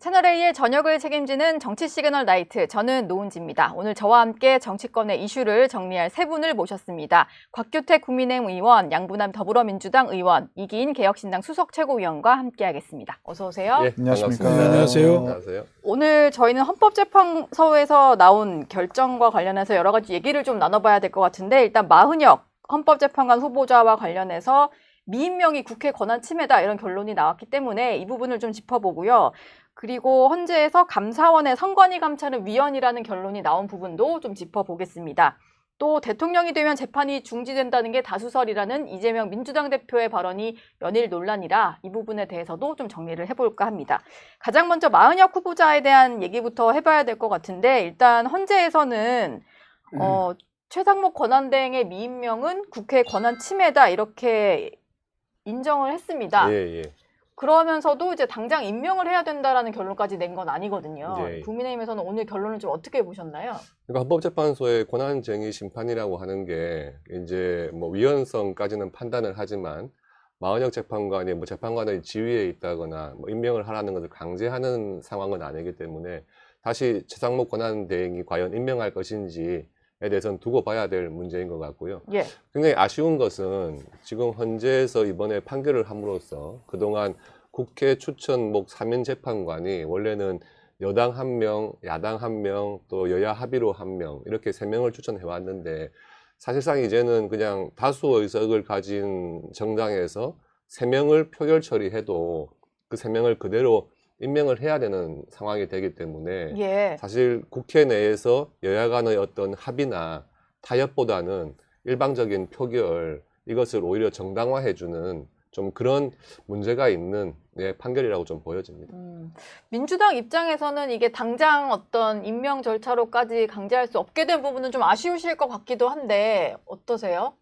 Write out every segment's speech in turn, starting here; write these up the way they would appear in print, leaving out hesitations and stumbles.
채널A의 저녁을 책임지는 정치 시그널 나이트, 저는 노은지입니다. 오늘 저와 함께 정치권의 이슈를 정리할 세 분을 모셨습니다. 곽규택 국민의힘 의원, 양부남 더불어민주당 의원, 이기인 개혁신당 수석 최고위원과 함께하겠습니다. 어서 오세요. 네, 안녕하십니까. 반갑습니다. 안녕하세요. 안녕하세요. 오늘 저희는 헌법재판소에서 나온 결정과 관련해서 여러 가지 얘기를 좀 나눠봐야 될 것 같은데, 일단 마흔혁 헌법재판관 후보자와 관련해서 미임명이 국회 권한 침해다 이런 결론이 나왔기 때문에 이 부분을 좀 짚어보고요. 그리고 헌재에서 감사원의 선관위 감찰은 위헌이라는 결론이 나온 부분도 좀 짚어보겠습니다. 또 대통령이 되면 재판이 중지된다는 게 다수설이라는 이재명 민주당 대표의 발언이 연일 논란이라 이 부분에 대해서도 좀 정리를 해볼까 합니다. 가장 먼저 마흔혁 후보자에 대한 얘기부터 해봐야 될 것 같은데, 일단 헌재에서는 최상목 권한대행의 미임명은 국회 권한 침해다 이렇게 인정을 했습니다. 예. 그러면서도 이제 당장 임명을 해야 된다라는 결론까지 낸 건 아니거든요. 예. 국민의힘에서는 오늘 결론을 좀 어떻게 보셨나요? 그러니까 헌법재판소의 권한쟁의 심판이라고 하는 게 이제 뭐 위헌성까지는 판단을 하지만 마흔혁 재판관이 뭐 재판관의 지위에 있다거나 뭐 임명을 하라는 것을 강제하는 상황은 아니기 때문에 다시 최상목 권한대행이 과연 임명할 것인지에 대해서는 두고 봐야 될 문제인 것 같고요. 예. 굉장히 아쉬운 것은 지금 헌재에서 이번에 판결을 함으로써 그동안 국회 추천목 3인 재판관이 원래는 여당 1명, 야당 1명, 또 여야 합의로 1명 이렇게 3명을 추천해 왔는데 사실상 이제는 그냥 다수 의석을 가진 정당에서 3명을 표결 처리해도 그 3명을 그대로 임명을 해야 되는 상황이 되기 때문에 예. 사실 국회 내에서 여야 간의 어떤 합의나 타협보다는 일방적인 표결 이것을 오히려 정당화해주는 좀 그런 문제가 있는 판결이라고 좀 보여집니다. 민주당 입장에서는 이게 당장 어떤 임명 절차로까지 강제할 수 없게 된 부분은 좀 아쉬우실 것 같기도 한데 어떠세요?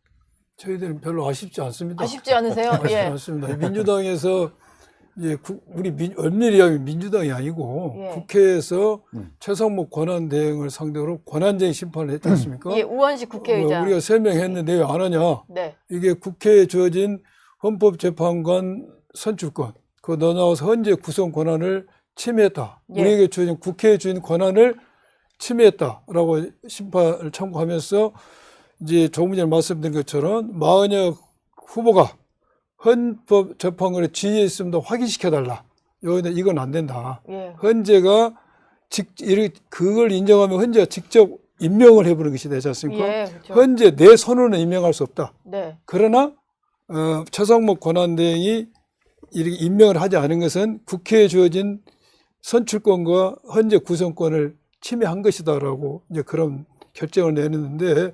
저희들은 별로 아쉽지 않습니다. 아쉽지 않으세요? 아쉽지 예. 않습니다. 민주당에서 이제 엄밀히 하면 민주당이 아니고 예. 국회에서 최상목 권한대행을 상대로 권한쟁의 심판을 했지 않습니까? 예, 우원식 국회의장. 우리가 설명했는데 왜 안 하냐? 네. 이게 국회에 주어진 헌법재판관 선출권, 그 나와서 헌재 구성 권한을 침해했다. 예. 우리에게 주어진 국회에 주어진 권한을 침해했다라고 심판을 청구하면서 이제 조금 전에 말씀드린 것처럼 마흔혁 후보가 헌법재판관의 지위에 있음도 확인시켜달라. 이건 안 된다. 예. 헌재가 그걸 인정하면 헌재가 직접 임명을 해보는 것이 되지 않습니까? 예, 그렇죠. 헌재 내 손으로는 임명할 수 없다. 네. 그러나 최상목 권한대행이 이렇게 임명을 하지 않은 것은 국회에 주어진 선출권과 헌재 구성권을 침해한 것이다라고 이제 그런 결정을 내렸는데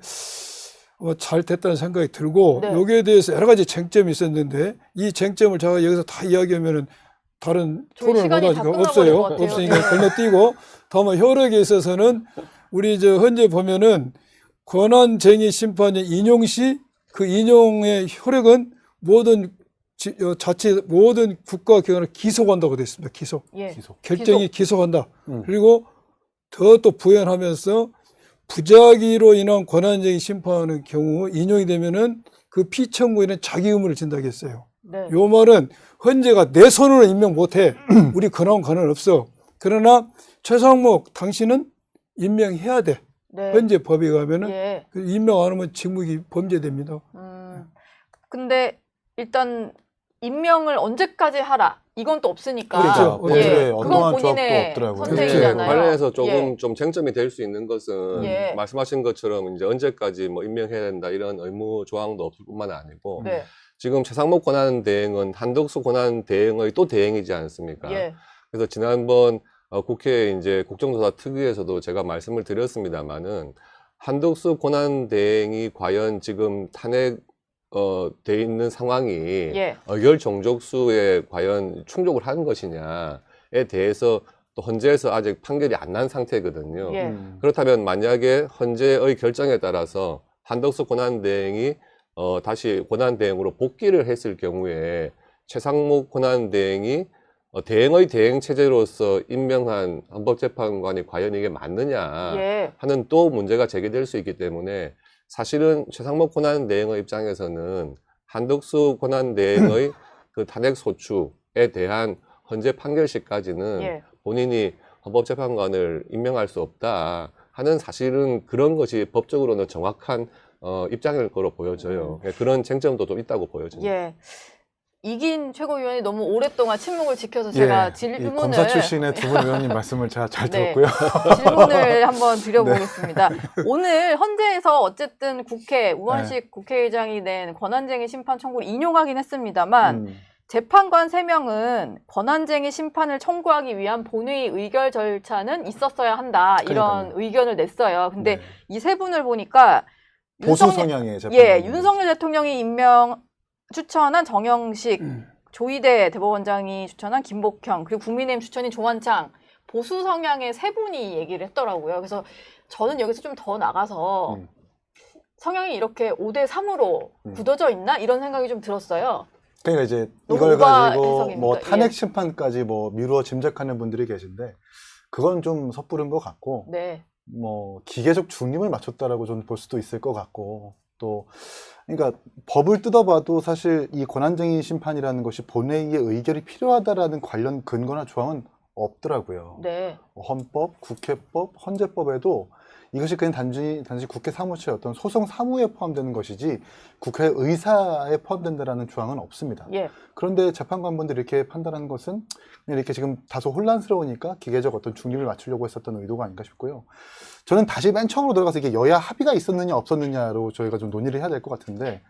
잘 됐다는 생각이 들고 네. 여기에 대해서 여러 가지 쟁점이 있었는데 이 쟁점을 제가 여기서 다 이야기하면은 다른 저희 토론을 시간이 못하니까 다 없어요. 끝나버릴 것 같아요. 없으니까 네. 건너뛰고 다만 효력에 있어서는 우리 저 헌재 보면은 권한쟁의 심판의 인용 시 그 인용의 효력은 모든 모든 국가기관을 기속한다고 되어 있습니다. 기속. 예. 결정이 기속한다. 그리고 또 부연하면서 부작위로 인한 권한쟁의 심판의 경우 인용이 되면은 그 피청구인은 자기 의무를 진다고 했어요. 네. 요 말은 헌재가 내 손으로 임명 못해. 우리 권한 없어. 그러나 최상목 당신은 임명해야 돼. 네. 헌재 법에 가면은 예. 그 임명 안 하면 직무기 범죄됩니다. 근데 일단 임명을 언제까지 하라 이건 또 없으니까. 그렇죠. 예. 네, 그건 본인의 그렇죠. 선택이잖아요. 관련해서 조금 예. 좀 쟁점이 될 수 있는 것은 예. 말씀하신 것처럼 이제 언제까지 뭐 임명해야 된다 이런 의무 조항도 없을 뿐만 아니고 네. 지금 최상목 권한대행은 한덕수 권한대행의 또 대행이지 않습니까? 예. 그래서 지난번 국회 이제 국정조사 특위에서도 제가 말씀을 드렸습니다만은 한덕수 권한대행이 과연 지금 탄핵 돼 있는 상황이 예. 의결 종족수에 과연 충족을 한 것이냐에 대해서 또 헌재에서 아직 판결이 안 난 상태거든요. 예. 그렇다면 만약에 헌재의 결정에 따라서 한덕수 권한대행이 다시 권한대행으로 복귀를 했을 경우에 최상목 권한대행이 대행의 대행 체제로서 임명한 헌법재판관이 과연 이게 맞느냐 예. 하는 또 문제가 제기될 수 있기 때문에 사실은 최상목 권한대행의 입장에서는 한덕수 권한대행의 그 탄핵 소추에 대한 헌재 판결시까지는 예. 본인이 헌법재판관을 임명할 수 없다 하는 사실은 그런 것이 법적으로는 정확한 입장일 거로 보여져요. 그런 쟁점도 좀 있다고 보여집니다. 예. 이긴 최고위원이 너무 오랫동안 침묵을 지켜서 제가 이 질문을 검사 출신의 두 분 의원님 말씀을 제가 잘 네. 들었고요. 질문을 한번 드려보겠습니다. 오늘 헌재에서 어쨌든 국회 우원식 국회의장이 낸 권한쟁의 심판 청구를 인용하긴 했습니다만 재판관 3명은 권한쟁의 심판을 청구하기 위한 본회의 의결 절차는 있었어야 한다 이런 그러니까요. 의견을 냈어요. 근데 네. 이 세 분을 보니까 보수 성향의 재판관. 예, 윤석열 대통령이 추천한 정영식, 조희대 대법원장이 추천한 김복형, 그리고 국민의힘 추천인 조한창, 보수 성향의 세 분이 얘기를 했더라고요. 그래서 저는 여기서 좀 더 나가서 성향이 이렇게 5대3으로 굳어져 있나? 이런 생각이 좀 들었어요. 그러니까 이제 너무 이걸 오바 가지고 해석입니까? 뭐 탄핵 예. 심판까지 뭐 미루어 짐작하는 분들이 계신데 그건 좀 섣부른 것 같고 네. 뭐 기계적 중립을 맞췄다라고 저는 볼 수도 있을 것 같고 또 그러니까 법을 뜯어봐도 사실 이 권한쟁의 심판이라는 것이 본회의의 의결이 필요하다라는 관련 근거나 조항은 없더라고요. 네. 헌법, 국회법, 헌재법에도 이것이 그냥 단지 국회 사무처의 어떤 소송 사무에 포함되는 것이지 국회 의사에 포함된다라는 조항은 없습니다. 예. 그런데 재판관분들이 이렇게 판단하는 것은 그냥 이렇게 지금 다소 혼란스러우니까 기계적 어떤 중립을 맞추려고 했었던 의도가 아닌가 싶고요. 저는 다시 맨 처음으로 들어가서 이게 여야 합의가 있었느냐 없었느냐로 저희가 좀 논의를 해야 될 것 같은데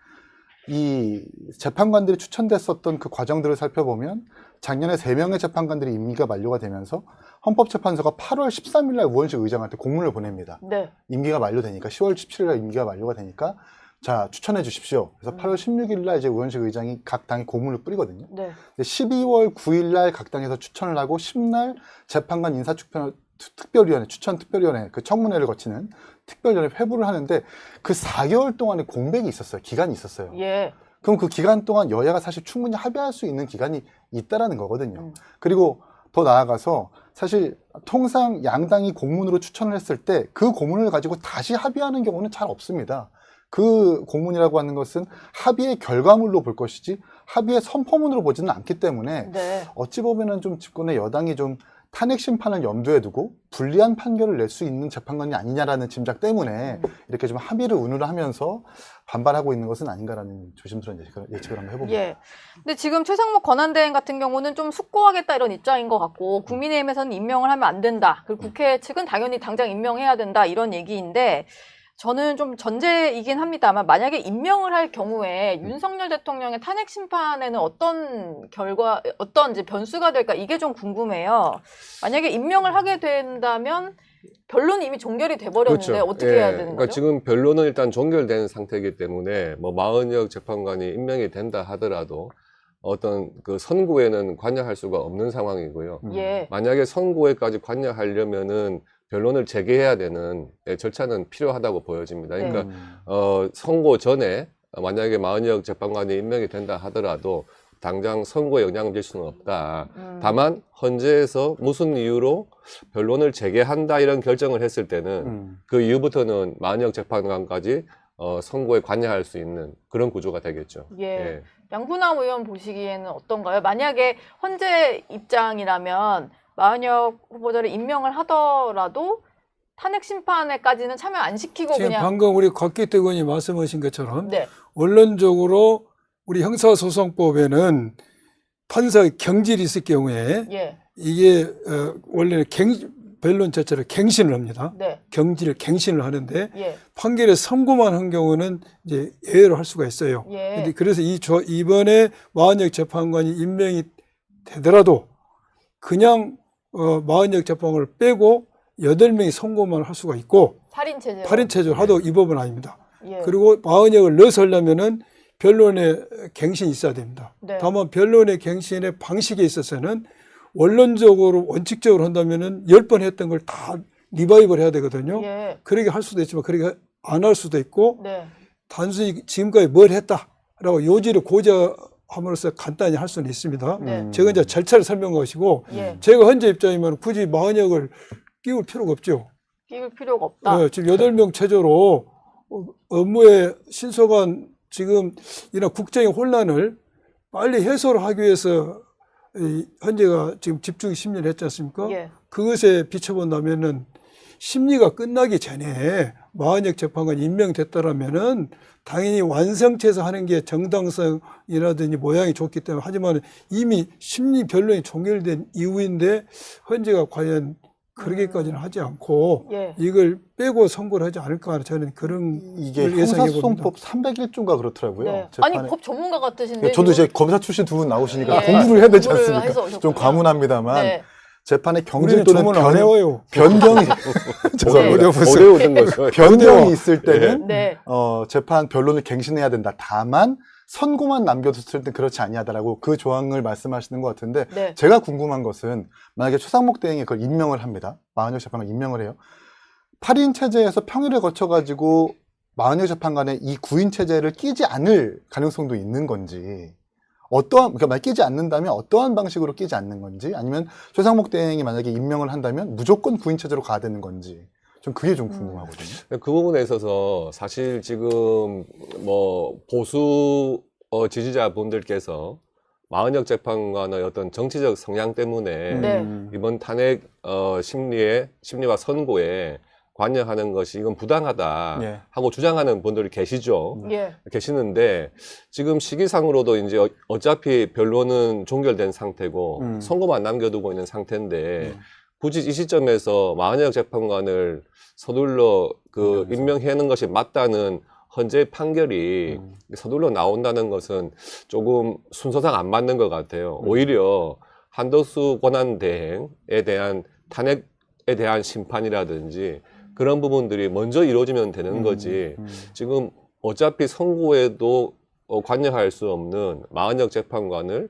이 재판관들이 추천됐었던 그 과정들을 살펴보면 작년에 3명의 재판관들이 임기가 만료가 되면서 헌법재판소가 8월 13일 날 우원식 의장한테 공문을 보냅니다. 네. 임기가 만료되니까 10월 17일 날 임기가 만료가 되니까 자 추천해 주십시오. 그래서 8월 16일 날 이제 우원식 의장이 각 당에 공문을 뿌리거든요. 네. 12월 9일 날 각 당에서 추천을 하고 10날 재판관 인사특별위원회 추천특별위원회 그 청문회를 거치는 특별위원회 회부를 하는데 그 4개월 동안의 공백이 있었어요. 기간이 있었어요. 예. 그럼 그 기간 동안 여야가 사실 충분히 합의할 수 있는 기간이 있다라는 거거든요. 그리고 더 나아가서 사실 통상 양당이 공문으로 추천을 했을 때 그 공문을 가지고 다시 합의하는 경우는 잘 없습니다. 그 공문이라고 하는 것은 합의의 결과물로 볼 것이지 합의의 선포문으로 보지는 않기 때문에 네. 어찌 보면은 좀 집권의 여당이 좀 탄핵 심판을 염두에 두고 불리한 판결을 낼 수 있는 재판관이 아니냐라는 짐작 때문에 이렇게 좀 합의를 운운을 하면서 반발하고 있는 것은 아닌가라는 조심스러운 예측을 한번 해봅니다. 예. 근데 지금 최상목 권한대행 같은 경우는 좀 숙고하겠다 이런 입장인 것 같고 국민의힘에서는 임명을 하면 안 된다. 그리고 국회 측은 당연히 당장 임명해야 된다 이런 얘기인데 저는 좀 전제이긴 합니다만 만약에 임명을 할 경우에 윤석열 대통령의 탄핵 심판에는 어떤 이제 변수가 될까 이게 좀 궁금해요. 만약에 임명을 하게 된다면 변론이 이미 종결이 돼버렸는데 어떻게 해야 되는 그러니까 거죠? 지금 변론은 일단 종결된 상태이기 때문에 뭐 마은혁 재판관이 임명이 된다 하더라도 어떤 그 선고에는 관여할 수가 없는 상황이고요. 예. 만약에 선고에까지 관여하려면은 변론을 재개해야 되는 절차는 필요하다고 보여집니다. 그러니까 선고 전에 만약에 마은혁 재판관이 임명이 된다 하더라도 당장 선고에 영향을 줄 수는 없다. 다만 헌재에서 무슨 이유로 변론을 재개한다 이런 결정을 했을 때는 그 이후부터는 마은혁 재판관까지 선고에 관여할 수 있는 그런 구조가 되겠죠. 예. 양분남 의원 보시기에는 어떤가요? 만약에 헌재 입장이라면 마은혁 후보자를 임명을 하더라도 탄핵 심판에까지는 참여 안 시키고 지금 그냥 방금 우리 곽기태 의원이 말씀하신 것처럼 네. 원론적으로 우리 형사소송법에는 판사의 경질이 있을 경우에 예. 이게 원래는 변론 자체를 갱신을 합니다. 네. 갱신을 하는데 예. 판결에 선고만 한 경우는 이제 예외로 할 수가 있어요. 예. 근데 그래서 이번에 마은혁 재판관이 임명이 되더라도 그냥 마은혁 재판관을 빼고 8명이 선고만 할 수가 있고 8인 체제. 8인 체제로 하도 이 법은 아닙니다. 예. 그리고 마은혁을 넣어서 하려면은 변론의 갱신이 있어야 됩니다. 네. 다만 변론의 갱신의 방식에 있어서는 원론적으로 원칙적으로 한다면은 10번 했던 걸 다 리바이벌 해야 되거든요. 예. 그러게 할 수도 있지만 그러게 안 할 수도 있고 네. 단순히 지금까지 뭘 했다라고 요지를 고지함으로써 간단히 할 수는 있습니다. 네. 제가 이제 절차를 설명한 것이고 예. 제가 현재 입장이면 굳이 마은혁을 끼울 필요가 없죠. 끼울 필요가 없다. 네, 지금 8명 체제로 업무의 신속한 지금 이런 국정의 혼란을 빨리 해소를 하기 위해서 헌재가 지금 집중 심리를 했지 않습니까? 예. 그것에 비춰본다면은 심리가 끝나기 전에 마흔역 재판관이 임명됐다라면은 당연히 완성체에서 하는 게 정당성이라든지 모양이 좋기 때문에 하지만 이미 심리 변론이 종결된 이후인데 헌재가 과연 그러기까지는 하지 않고 예. 이걸 빼고 선고를 하지 않을까 하는 저는 그런 이게 걸 예상해 봅니다. 형사소송법 301조인가 그렇더라고요. 네. 재판에. 아니 법 전문가 같으신데. 예, 저도 이제 이거- 검사 출신 두 분 나오시니까 예. 공부를 해야 되지 공부를 않습니까? 해서 좀 오셨군요. 과문합니다만 네. 재판의 경질 우리는 또는 조문 안 해와요. 변경이 죄송합니다. 어려웠어요. 어려웠던 거죠. 변경이 있을 때는 네. 재판 변론을 갱신해야 된다. 다만 선고만 남겨뒀을 때 그렇지 아니하다라고 그 조항을 말씀하시는 것 같은데 네. 제가 궁금한 것은 만약에 최상목 대행이 그걸 임명을 합니다. 마흔역 재판관 임명을 해요. 8인 체제에서 평일을 거쳐가지고 마흔역 재판관의 이 9인 체제를 끼지 않을 가능성도 있는 건지 그러니까 만약 끼지 않는다면 어떠한 방식으로 끼지 않는 건지 아니면 최상목 대행이 만약에 임명을 한다면 무조건 9인 체제로 가야 되는 건지 좀 그게 좀 궁금하거든요. 그 부분에 있어서 사실 지금 뭐 보수 지지자분들께서 마흔역 재판관의 어떤 정치적 성향 때문에 네. 이번 탄핵 심리와 선고에 관여하는 것이 이건 부당하다 예. 하고 주장하는 분들이 계시죠. 예. 계시는데 지금 시기상으로도 이제 어차피 변론은 종결된 상태고 선고만 남겨두고 있는 상태인데 굳이 이 시점에서 마흔역 재판관을 서둘러 임명하는 것이 맞다는 헌재 판결이 서둘러 나온다는 것은 조금 순서상 안 맞는 것 같아요. 오히려 한덕수 권한대행에 대한 탄핵에 대한 심판이라든지 그런 부분들이 먼저 이루어지면 되는 거지. 지금 어차피 선고에도 관여할 수 없는 마흔역 재판관을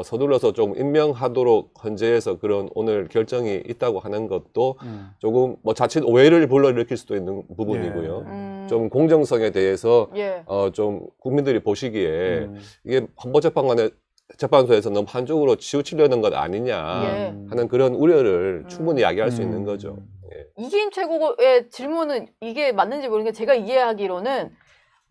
서둘러서 좀 임명하도록 헌재에서 그런 오늘 결정이 있다고 하는 것도 조금 뭐 자칫 오해를 불러일으킬 수도 있는 부분이고요. 좀 공정성에 대해서 예. 좀 국민들이 보시기에 이게 헌법재판관의 재판소에서 너무 한쪽으로 치우치려는 것 아니냐 예. 하는 그런 우려를 충분히 야기할 수 있는 거죠. 이기임 최고의 질문은 이게 맞는지 모르겠는데 제가 이해하기로는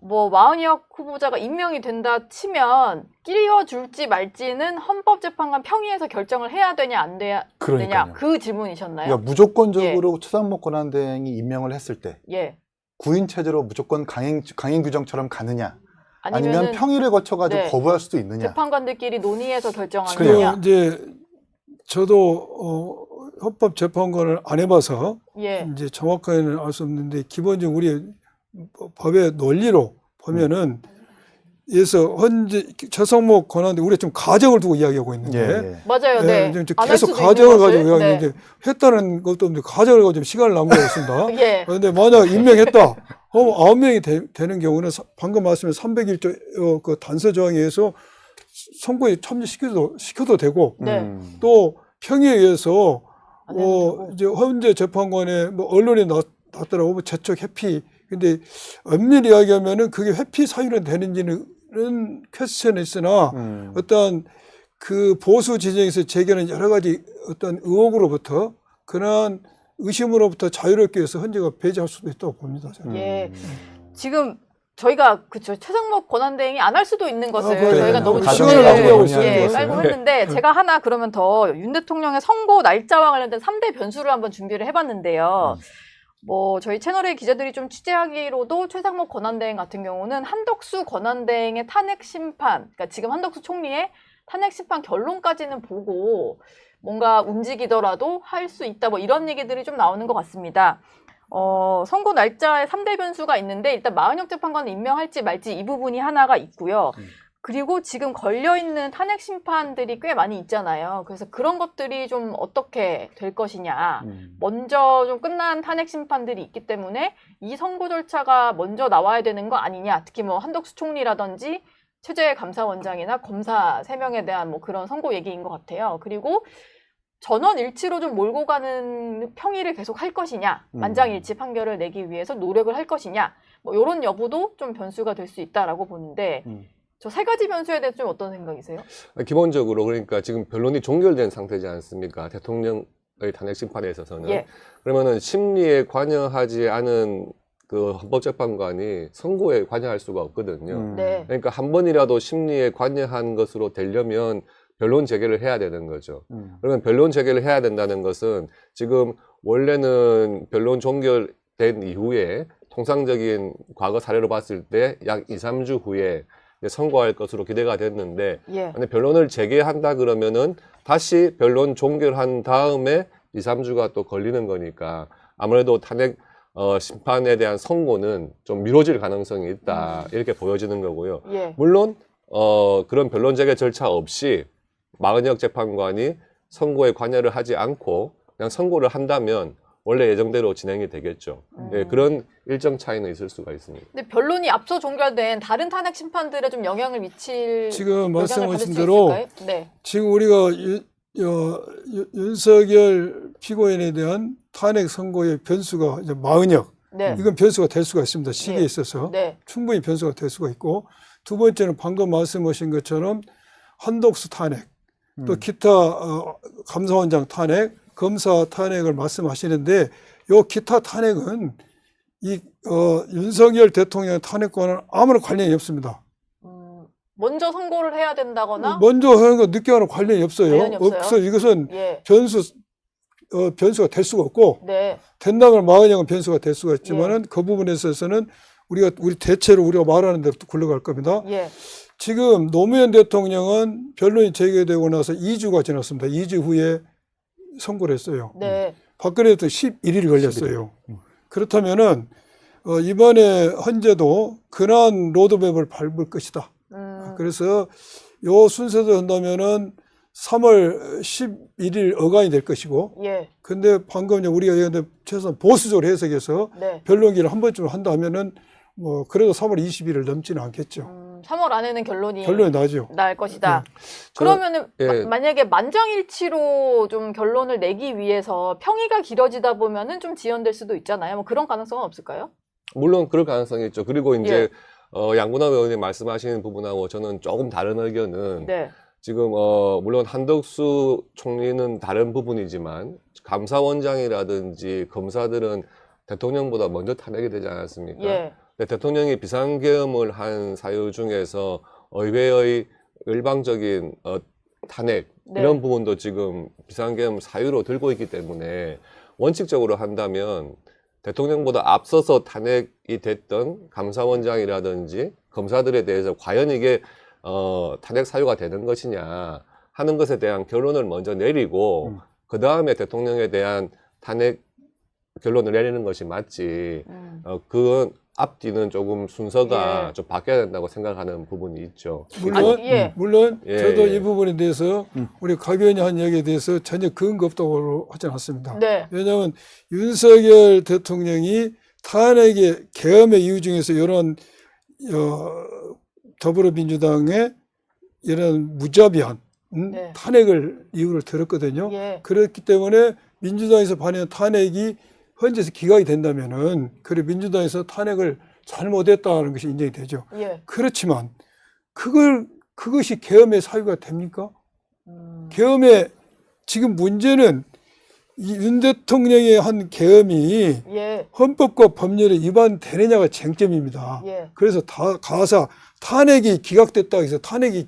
뭐 마흔역 후보자가 임명이 된다 치면 끼워줄지 말지는 헌법재판관 평의에서 결정을 해야 되냐 안 돼야 되냐 그러니까요. 그 질문이셨나요? 그러니까 무조건적으로 최상목 권한대행이 임명을 했을 때 예. 9인 체제로 무조건 강행 규정처럼 가느냐 아니면 아니면은 평일을 거쳐가지고 네. 거부할 수도 있느냐. 재판관들끼리 논의해서 그래요. 결정하느냐. 이제 저도 헌법재판관을 안 해봐서 예. 이제 정확하게는 알 수 없는데 기본적으로 우리 법의 논리로 보면은 예서 헌재 최상목 권한대 우리가 좀 가정을 두고 이야기하고 있는데 예. 맞아요. 네. 지금 안할 계속 수도 가정을 있는 가지고 것을. 이야기하는데 했다는 것도 없는데 가정을 가지고 시간을 낭비하고 있습니다. 예. 그런데 만약 임명했다. 9명이 되는 경우는 방금 말씀하신 301조 그 단서 조항에 의해서 선고에 참여시켜도 되고 네. 또 평의에 의해서 안 되는 거고. 이제 헌재 재판관에 뭐 언론에 났더라고 뭐 재척 회피. 근데 엄밀히 이야기하면은 그게 회피 사유로 되는지는 퀘스천이 있으나 어떤 그 보수 진영에서 제기하는 여러 가지 어떤 의혹으로부터 그러한 의심으로부터 자유롭게 해서 헌재가 배제할 수도 있다고 봅니다. 저는. 예. 지금 저희가 그쵸 최상목 권한대행이 안 할 수도 있는 것을 그래요. 저희가 너무 가정을 시간을 낭비하고 있어요. 예, 그것을. 깔고 했는데 제가 하나 그러면 더 윤 대통령의 선고 날짜와 관련된 3대 변수를 한번 준비를 해봤는데요. 뭐 저희 채널의 기자들이 좀 취재하기로도 최상목 권한대행 같은 경우는 한덕수 권한대행의 탄핵 심판, 그러니까 지금 한덕수 총리의 탄핵 심판 결론까지는 보고 뭔가 움직이더라도 할 수 있다 뭐 이런 얘기들이 좀 나오는 것 같습니다. 선고 날짜에 3대 변수가 있는데 일단 마흔역 재판관을 임명할지 말지 이 부분이 하나가 있고요. 그리고 지금 걸려있는 탄핵 심판들이 꽤 많이 있잖아요. 그래서 그런 것들이 좀 어떻게 될 것이냐. 먼저 좀 끝난 탄핵 심판들이 있기 때문에 이 선고 절차가 먼저 나와야 되는 거 아니냐. 특히 뭐 한덕수 총리라든지 최재 감사원장이나 검사 3명에 대한 뭐 그런 선고 얘기인 것 같아요. 그리고 전원일치로 좀 몰고 가는 평의를 계속 할 것이냐, 만장일치 판결을 내기 위해서 노력을 할 것이냐, 뭐 이런 여부도 좀 변수가 될 수 있다라고 보는데 저 세 가지 변수에 대해서 좀 어떤 생각이세요? 기본적으로 그러니까 지금 변론이 종결된 상태지 않습니까? 대통령의 탄핵 심판에 있어서는. 예. 그러면은 심리에 관여하지 않은 그 헌법재판관이 선고에 관여할 수가 없거든요. 네. 그러니까 한 번이라도 심리에 관여한 것으로 되려면 변론 재개를 해야 되는 거죠. 그러면 변론 재개를 해야 된다는 것은 지금 원래는 변론 종결된 이후에 통상적인 과거 사례로 봤을 때 약 2, 3주 후에 이제 선고할 것으로 기대가 됐는데 예. 근데 변론을 재개한다 그러면은 다시 변론 종결한 다음에 2, 3주가 또 걸리는 거니까 아무래도 탄핵 심판에 대한 선고는 좀 미뤄질 가능성이 있다 이렇게 보여지는 거고요. 예. 물론 그런 변론 재개 절차 없이 마은혁 재판관이 선고에 관여를 하지 않고 그냥 선고를 한다면 원래 예정대로 진행이 되겠죠. 예, 그런 일정 차이는 있을 수가 있습니다. 근데 변론이 앞서 종결된 다른 탄핵 심판들에 좀 영향을 미칠 지금 영향을 말씀하신 받을 수 대로 있을까요? 네. 지금 우리가 윤석열 피고인에 대한 탄핵 선고의 변수가 이제 마은혁 네. 이건 변수가 될 수가 있습니다. 시기에 예. 있어서 네. 충분히 변수가 될 수가 있고 두 번째는 방금 말씀하신 것처럼 한독수 탄핵 또 기타 감사원장 탄핵 검사 탄핵을 말씀하시는데 요 기타 탄핵은 이 윤석열 대통령 탄핵과는 아무런 관련이 없습니다. 먼저 선고를 해야 된다거나 먼저 하는 거 늦게 하는 관련이 없어요. 관련이 없어요? 이것은 예. 변수가 될 수가 없고 네. 된다면 마은혁은 변수가 될 수가 있지만은 예. 그 부분에 있어서는 우리 대체로 우리가 말하는 대로 굴러갈 겁니다. 예. 지금 노무현 대통령은 변론이 재개되고 나서 2주가 지났습니다. 2주 후에 선고를 했어요. 네. 박근혜 대통령 11일 걸렸어요. 그렇다면은 이번에 헌재도 근한 로드맵을 밟을 것이다. 그래서 요 순서대로 한다면은 3월 11일 어간이 될 것이고, 예. 근데 방금 우리가 얘기했는데 최소한 보수적으로 해석해서 네. 변론기를 한 번쯤 한다면은 뭐 그래도 3월 20일을 넘지는 않겠죠. 3월 안에는 결론이 나죠. 날 것이다. 저- 그러면은 예. 만약에 만장일치로 좀 결론을 내기 위해서 평의가 길어지다 보면은 좀 지연될 수도 있잖아요. 뭐 그런 가능성은 없을까요? 물론 그럴 가능성이 있죠. 그리고 예. 이제 양문환 의원님 말씀하시는 부분하고 저는 조금 다른 의견은 네. 지금 물론 한덕수 총리는 다른 부분이지만 감사원장이라든지 검사들은 대통령보다 먼저 탄핵이 되지 않았습니까? 예. 근데 대통령이 비상계엄을 한 사유 중에서 의회의 일방적인 탄핵 네. 이런 부분도 지금 비상계엄 사유로 들고 있기 때문에 원칙적으로 한다면 대통령보다 앞서서 탄핵이 됐던 감사원장이라든지 검사들에 대해서 과연 이게 탄핵 사유가 되는 것이냐 하는 것에 대한 결론을 먼저 내리고 그 다음에 대통령에 대한 탄핵 결론을 내리는 것이 맞지. 그 앞뒤는 조금 순서가 예. 좀 바뀌어야 된다고 생각하는 부분이 있죠. 물론, 아니, 예. 물론 예, 저도 예. 이 부분에 대해서 우리 각 의원이 한 얘기에 대해서 전혀 근거 없다고 하지 않습니다. 네. 왜냐하면 윤석열 대통령이 탄핵의 계엄의 이유 중에서 이런 더불어민주당의 이런 무자비한 네. 탄핵을 이유를 들었거든요. 예. 그렇기 때문에 민주당에서 발의한 탄핵이 헌재에서 기각이 된다면은 그래 민주당에서 탄핵을 잘못했다는 것이 인정이 되죠. 예. 그렇지만 그것이 계엄의 사유가 됩니까? 음. 계엄의 지금 문제는 이 윤 대통령의 한 계엄이 예. 헌법과 법률에 위반되느냐가 쟁점입니다. 예. 그래서 가사 탄핵이 기각됐다 해서 탄핵이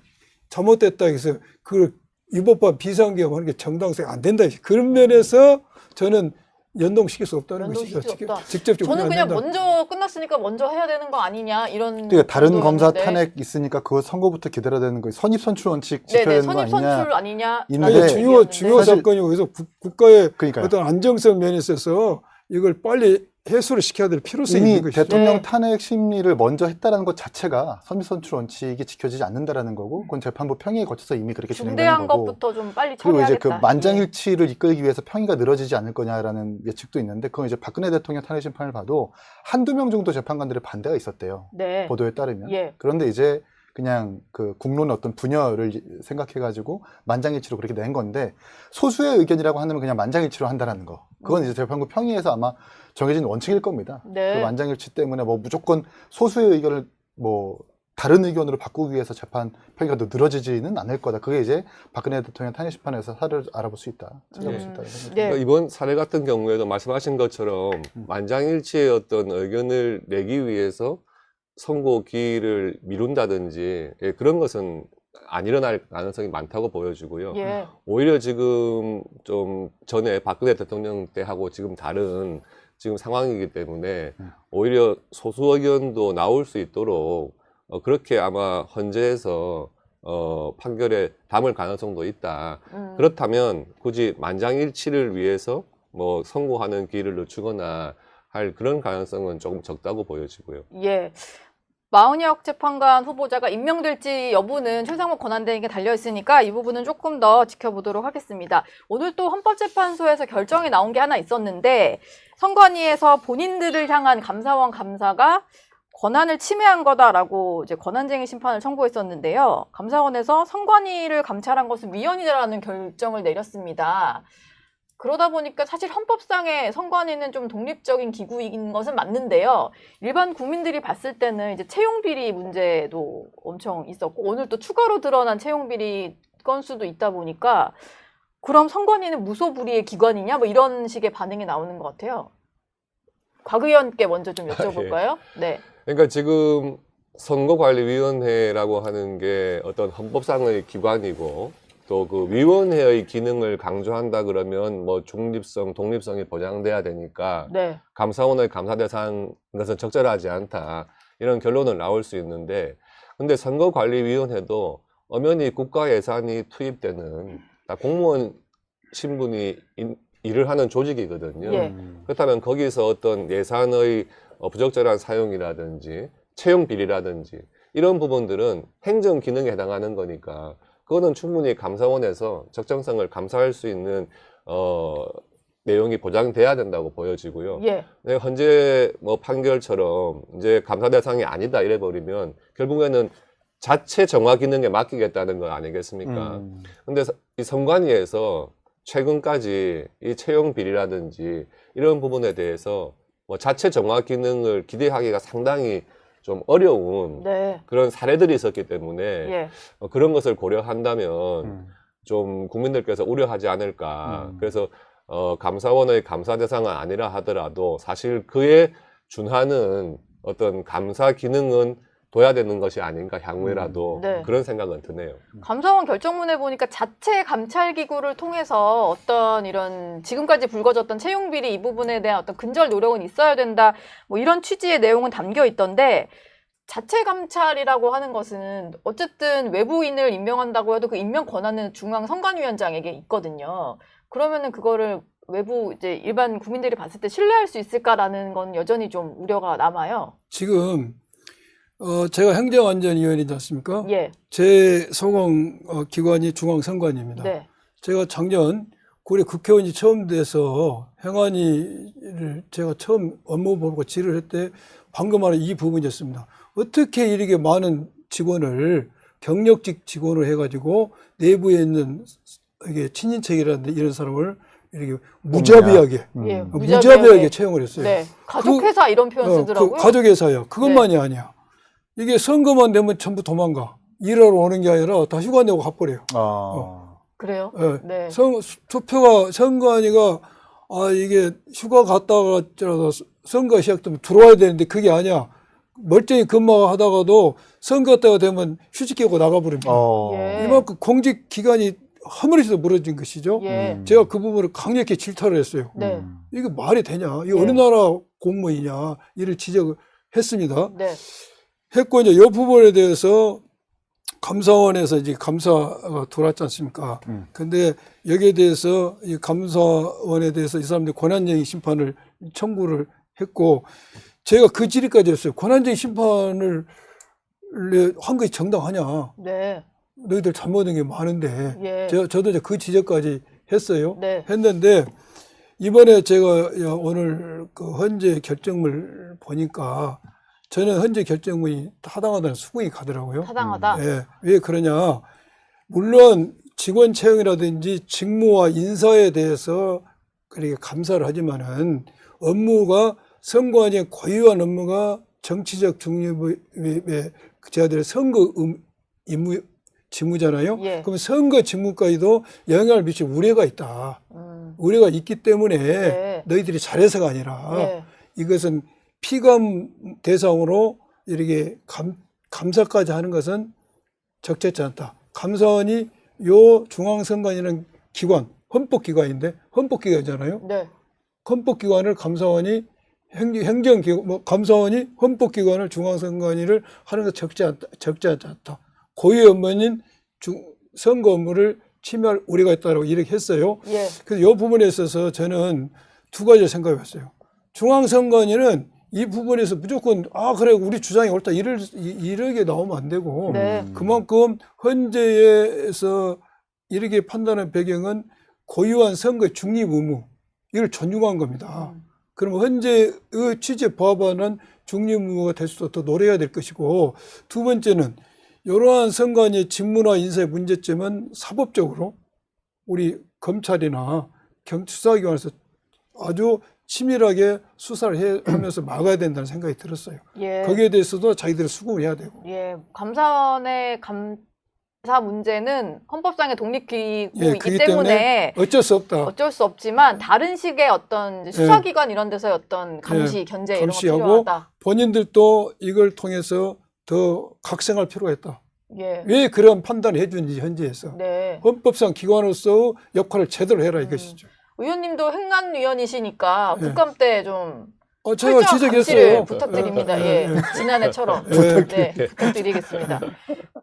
잘못됐다 해서 그 위법한 비상계엄하는 게 정당성이 안 된다. 그런 면에서 저는 연동시킬 수 없다는 것이죠. 연동시킬 수 없다. 직접적으로 저는 안 그냥 된다. 먼저 끝났으니까 먼저 해야 되는 거 아니냐 이런. 그러니까 다른 검사 정도였는데. 탄핵 있으니까 그거 선거부터 기다려야 되는 거예요. 선입선출 원칙 지켜야 네네. 되는 거 선입 아니냐. 선출 아니냐. 있는데 아니, 중요 사실- 사건이고 그래서 국가의 그러니까요. 어떤 안정성 면에 있어서 이걸 빨리 해소를 시켜야 될 필요성이 이미 있는 것이죠. 대통령 네. 탄핵 심리를 먼저 했다는 것 자체가 선입선출 원칙이 지켜지지 않는다라는 거고, 그건 재판부 평의에 거쳐서 이미 그렇게 진행되는 중대한 거고. 것부터 좀 빨리 그리고 이제 처리하겠다. 그 만장일치를 이끌기 위해서 평의가 늘어지지 않을 거냐라는 예측도 있는데, 그건 이제 박근혜 대통령 탄핵 심판을 봐도 한두 명 정도 재판관들의 반대가 있었대요. 네. 보도에 따르면. 예. 그런데 이제 그냥 그 국론의 어떤 분열을 생각해가지고 만장일치로 그렇게 낸 건데, 소수의 의견이라고 하면 그냥 만장일치로 한다라는 거. 그건 이제 재판부 평의에서 아마 정해진 원칙일 겁니다. 네. 그 만장일치 때문에 뭐 무조건 소수의 의견을 뭐 다른 의견으로 바꾸기 위해서 재판 평의가 더 늘어지지는 않을 거다. 그게 이제 박근혜 대통령 탄핵 심판에서 사례를 알아볼 수 있다. 찾아볼 수 있다. 네. 그러니까 이번 사례 같은 경우에도 말씀하신 것처럼 만장일치의 어떤 의견을 내기 위해서 선고 기일을 미룬다든지 그런 것은 안 일어날 가능성이 많다고 보여지고요. 예. 오히려 지금 좀 전에 박근혜 대통령 때하고 지금 다른 지금 상황이기 때문에 오히려 소수 의견도 나올 수 있도록 그렇게 아마 헌재에서 판결에 담을 가능성도 있다. 그렇다면 굳이 만장일치를 위해서 뭐 선고하는 길을 늦추거나 할 그런 가능성은 조금 적다고 보여지고요. 예. 마은혁 재판관 후보자가 임명될지 여부는 최상목 권한대행에게 달려있으니까 이 부분은 조금 더 지켜보도록 하겠습니다. 오늘 또 헌법재판소에서 결정이 나온 게 하나 있었는데 선관위에서 본인들을 향한 감사원 감사가 권한을 침해한 거다라고 이제 권한쟁의 심판을 청구했었는데요. 감사원에서 선관위를 감찰한 것은 위헌이라는 결정을 내렸습니다. 그러다 보니까 사실 헌법상의 선관위는 좀 독립적인 기구인 것은 맞는데요. 일반 국민들이 봤을 때는 이제 채용비리 문제도 엄청 있었고 오늘 또 추가로 드러난 채용비리 건수도 있다 보니까 그럼 선관위는 무소불위의 기관이냐? 뭐 이런 식의 반응이 나오는 것 같아요. 곽 의원께 먼저 좀 여쭤볼까요? 네. 그러니까 지금 선거관리위원회라고 하는 게 어떤 헌법상의 기관이고 또 그 위원회의 기능을 강조한다 그러면 뭐 중립성, 독립성이 보장돼야 되니까 네. 감사원의 감사 대상 것은 적절하지 않다 이런 결론을 나올 수 있는데 근데 선거관리위원회도 엄연히 국가 예산이 투입되는 다 공무원 신분이 일을 하는 조직이거든요. 예. 그렇다면 거기서 어떤 예산의 부적절한 사용이라든지 채용 비리라든지 이런 부분들은 행정 기능에 해당하는 거니까 그거는 충분히 감사원에서 적정성을 감사할 수 있는 내용이 보장돼야 된다고 보여지고요. 예. 네, 현재 뭐 판결처럼 이제 감사 대상이 아니다 이래 버리면 결국에는 자체 정화 기능에 맡기겠다는 거 아니겠습니까? 근데 이 선관위에서 최근까지 이 채용 비리라든지 이런 부분에 대해서 뭐 자체 정화 기능을 기대하기가 상당히 좀 어려운 네. 그런 사례들이 있었기 때문에 예. 그런 것을 고려한다면 좀 국민들께서 우려하지 않을까. 그래서 감사원의 감사 대상은 아니라 하더라도 사실 그에 준하는 어떤 감사 기능은 둬야 되는 것이 아닌가 향후에라도 네. 그런 생각은 드네요. 감사원 결정문에 보니까 자체 감찰 기구를 통해서 어떤 이런 지금까지 불거졌던 채용 비리 이 부분에 대한 어떤 근절 노력은 있어야 된다. 뭐 이런 취지의 내용은 담겨 있던데 자체 감찰이라고 하는 것은 어쨌든 외부인을 임명한다고 해도 그 임명 권한은 중앙 선관위원장에게 있거든요. 그러면은 그거를 외부 이제 일반 국민들이 봤을 때 신뢰할 수 있을까라는 건 여전히 좀 우려가 남아요. 지금 제가 행정안전위원이지 않습니까? 예. 제 소공 기관이 중앙선관위입니다. 네. 제가 작년 9월에 국회의원이 처음 돼서 행안위를 제가 처음 업무 보고 질의를 했을 때 방금 말한 이 부분이었습니다. 어떻게 이렇게 많은 직원을 경력직 직원을 해가지고 내부에 있는 이게 친인척이라든지 이런 사람을 이렇게 무자비하게 예. 무자비하게 채용을 했어요. 네. 가족회사 이런 표현 쓰더라고요. 가족회사요. 그것만이 아니야. 이게 선거만 되면 전부 도망가. 일하러 오는 게 아니라 다 휴가 내고 가버려요. 그래요? 네. 네. 투표가 선관위가 이게 휴가 갔다가라도 선거 시작되면 들어와야 되는데 그게 아니야. 멀쩡히 근무하다가도 선거 때가 되면 휴직하고 나가버립니다. 예. 이만큼 공직 기간이 허물에서 무너진 것이죠. 예. 제가 그 부분을 강력히 질타를 했어요. 네. 이게 말이 되냐? 이게 예. 어느 나라 공무원이냐? 이를 지적을 했습니다. 네. 했고 이제 이 부분에 대해서 감사원에서 이제 감사가 들어왔지 않습니까? 근데 여기에 대해서 이 감사원에 대해서 이 사람들이 권한쟁의 심판을 청구를 했고 제가 그 질의까지 했어요. 권한쟁의 심판을 한 것이 정당하냐? 네. 너희들 잘못한 게 많은데 예. 저도 이제 그 지적까지 했어요. 네. 했는데 이번에 제가 오늘 그 헌재 결정을 보니까 저는 헌재 결정문이 타당하다는 수긍이 가더라고요. 타당하다. 예. 왜 그러냐? 물론 직원 채용이라든지 직무와 인사에 대해서 그렇게 감사를 하지만은 업무가 선관위의 고유한 업무가 정치적 중립의 제아들의 선거 임무 직무잖아요. 예. 그럼 선거 직무까지도 영향을 미칠 우려가 있다. 우려가 있기 때문에 네. 너희들이 잘해서가 아니라 예. 이것은 피감 대상으로 이렇게 감사까지 하는 것은 적절치 않다. 감사원이 요 중앙선관위는 기관, 헌법기관인데 헌법기관이잖아요. 네. 헌법기관을 감사원이 행정기관, 감사원이 헌법기관을 중앙선관위를 하는 것 적지 않다. 고유의 업무인 선거 업무를 침해할 우려가 있다고 이렇게 했어요. 예. 그래서 이 부분에 있어서 저는 두 가지를 생각해봤어요. 중앙선관위는 이 부분에서 무조건 그래 우리 주장이 옳다 이렇게 나오면 안 되고 네. 그만큼 헌재에서 이렇게 판단한 배경은 고유한 선거의 중립 의무 이걸 존중한 겁니다. 그러면 헌재의 취지에 부합하는 중립 의무가 될 수 있도록 노력해야 될 것이고 두 번째는 이러한 선관위의 직무나 인사의 문제점은 사법적으로 우리 검찰이나 수사기관에서 아주 치밀하게 수사를 하면서 막아야 된다는 생각이 들었어요. 예. 거기에 대해서도 자기들이 수긍을 해야 되고. 예. 감사원의 감사 문제는 헌법상의 독립기구이기 그렇기 때문에 어쩔 수 없다. 어쩔 수 없지만 다른 식의 어떤 이제 수사기관 이런 데서의 어떤 감시, 견제 이런 거 감시하고 필요하다. 본인들도 이걸 통해서 더 각성할 필요가 있다. 예. 왜 그런 판단을 해주는지 현재에서. 네. 헌법상 기관으로서 역할을 제대로 해라 이것이죠. 의원님도 행안위원이시니까 예. 국감 때 좀 제가 철저한 지적했어요. 감시를 부탁드립니다. 예, 예. 지난해처럼. 예. 네, 부탁드리겠습니다.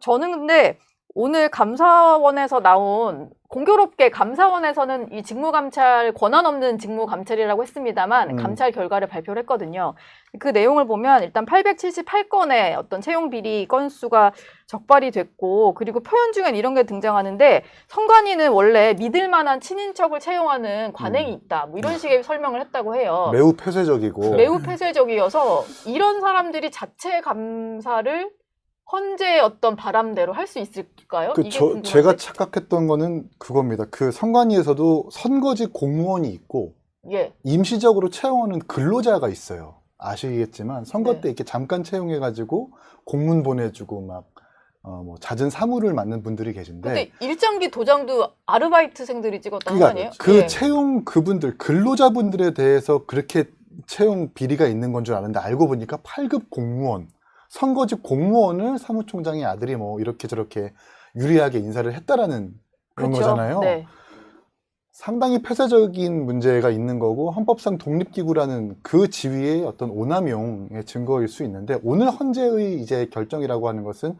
저는 근데 오늘 감사원에서 나온 공교롭게 감사원에서는 이 직무감찰 권한 없는 직무감찰이라고 했습니다만 감찰 결과를 발표를 했거든요. 그 내용을 보면 일단 878건의 어떤 채용 비리 건수가 적발이 됐고 그리고 표현 중엔 이런 게 등장하는데 선관위는 원래 믿을 만한 친인척을 채용하는 관행이 있다. 뭐 이런 식의 설명을 했다고 해요. 매우 폐쇄적이고 매우 폐쇄적이어서 이런 사람들이 자체 감사를 헌재의 어떤 바람대로 할 수 있을까요? 이게 궁금한데. 제가 착각했던 거는 그겁니다. 그 선관위에서도 선거직 공무원이 있고 예. 임시적으로 채용하는 근로자가 있어요. 아시겠지만 선거 네. 때 이렇게 잠깐 채용해가지고 공문 보내주고 막 뭐 잦은 사무를 맡는 분들이 계신데 근데 일장기 도장도 아르바이트생들이 찍었다는 거 그러니까 아니에요? 그 예. 채용 그분들 근로자분들에 대해서 그렇게 채용 비리가 있는 건 줄 아는데 알고 보니까 8급 공무원 선거직 공무원을 사무총장의 아들이 뭐 이렇게 저렇게 유리하게 인사를 했다라는 그런 그렇죠. 거잖아요. 네. 상당히 폐쇄적인 문제가 있는 거고 헌법상 독립기구라는 그 지위의 어떤 오남용의 증거일 수 있는데 오늘 헌재의 이제 결정이라고 하는 것은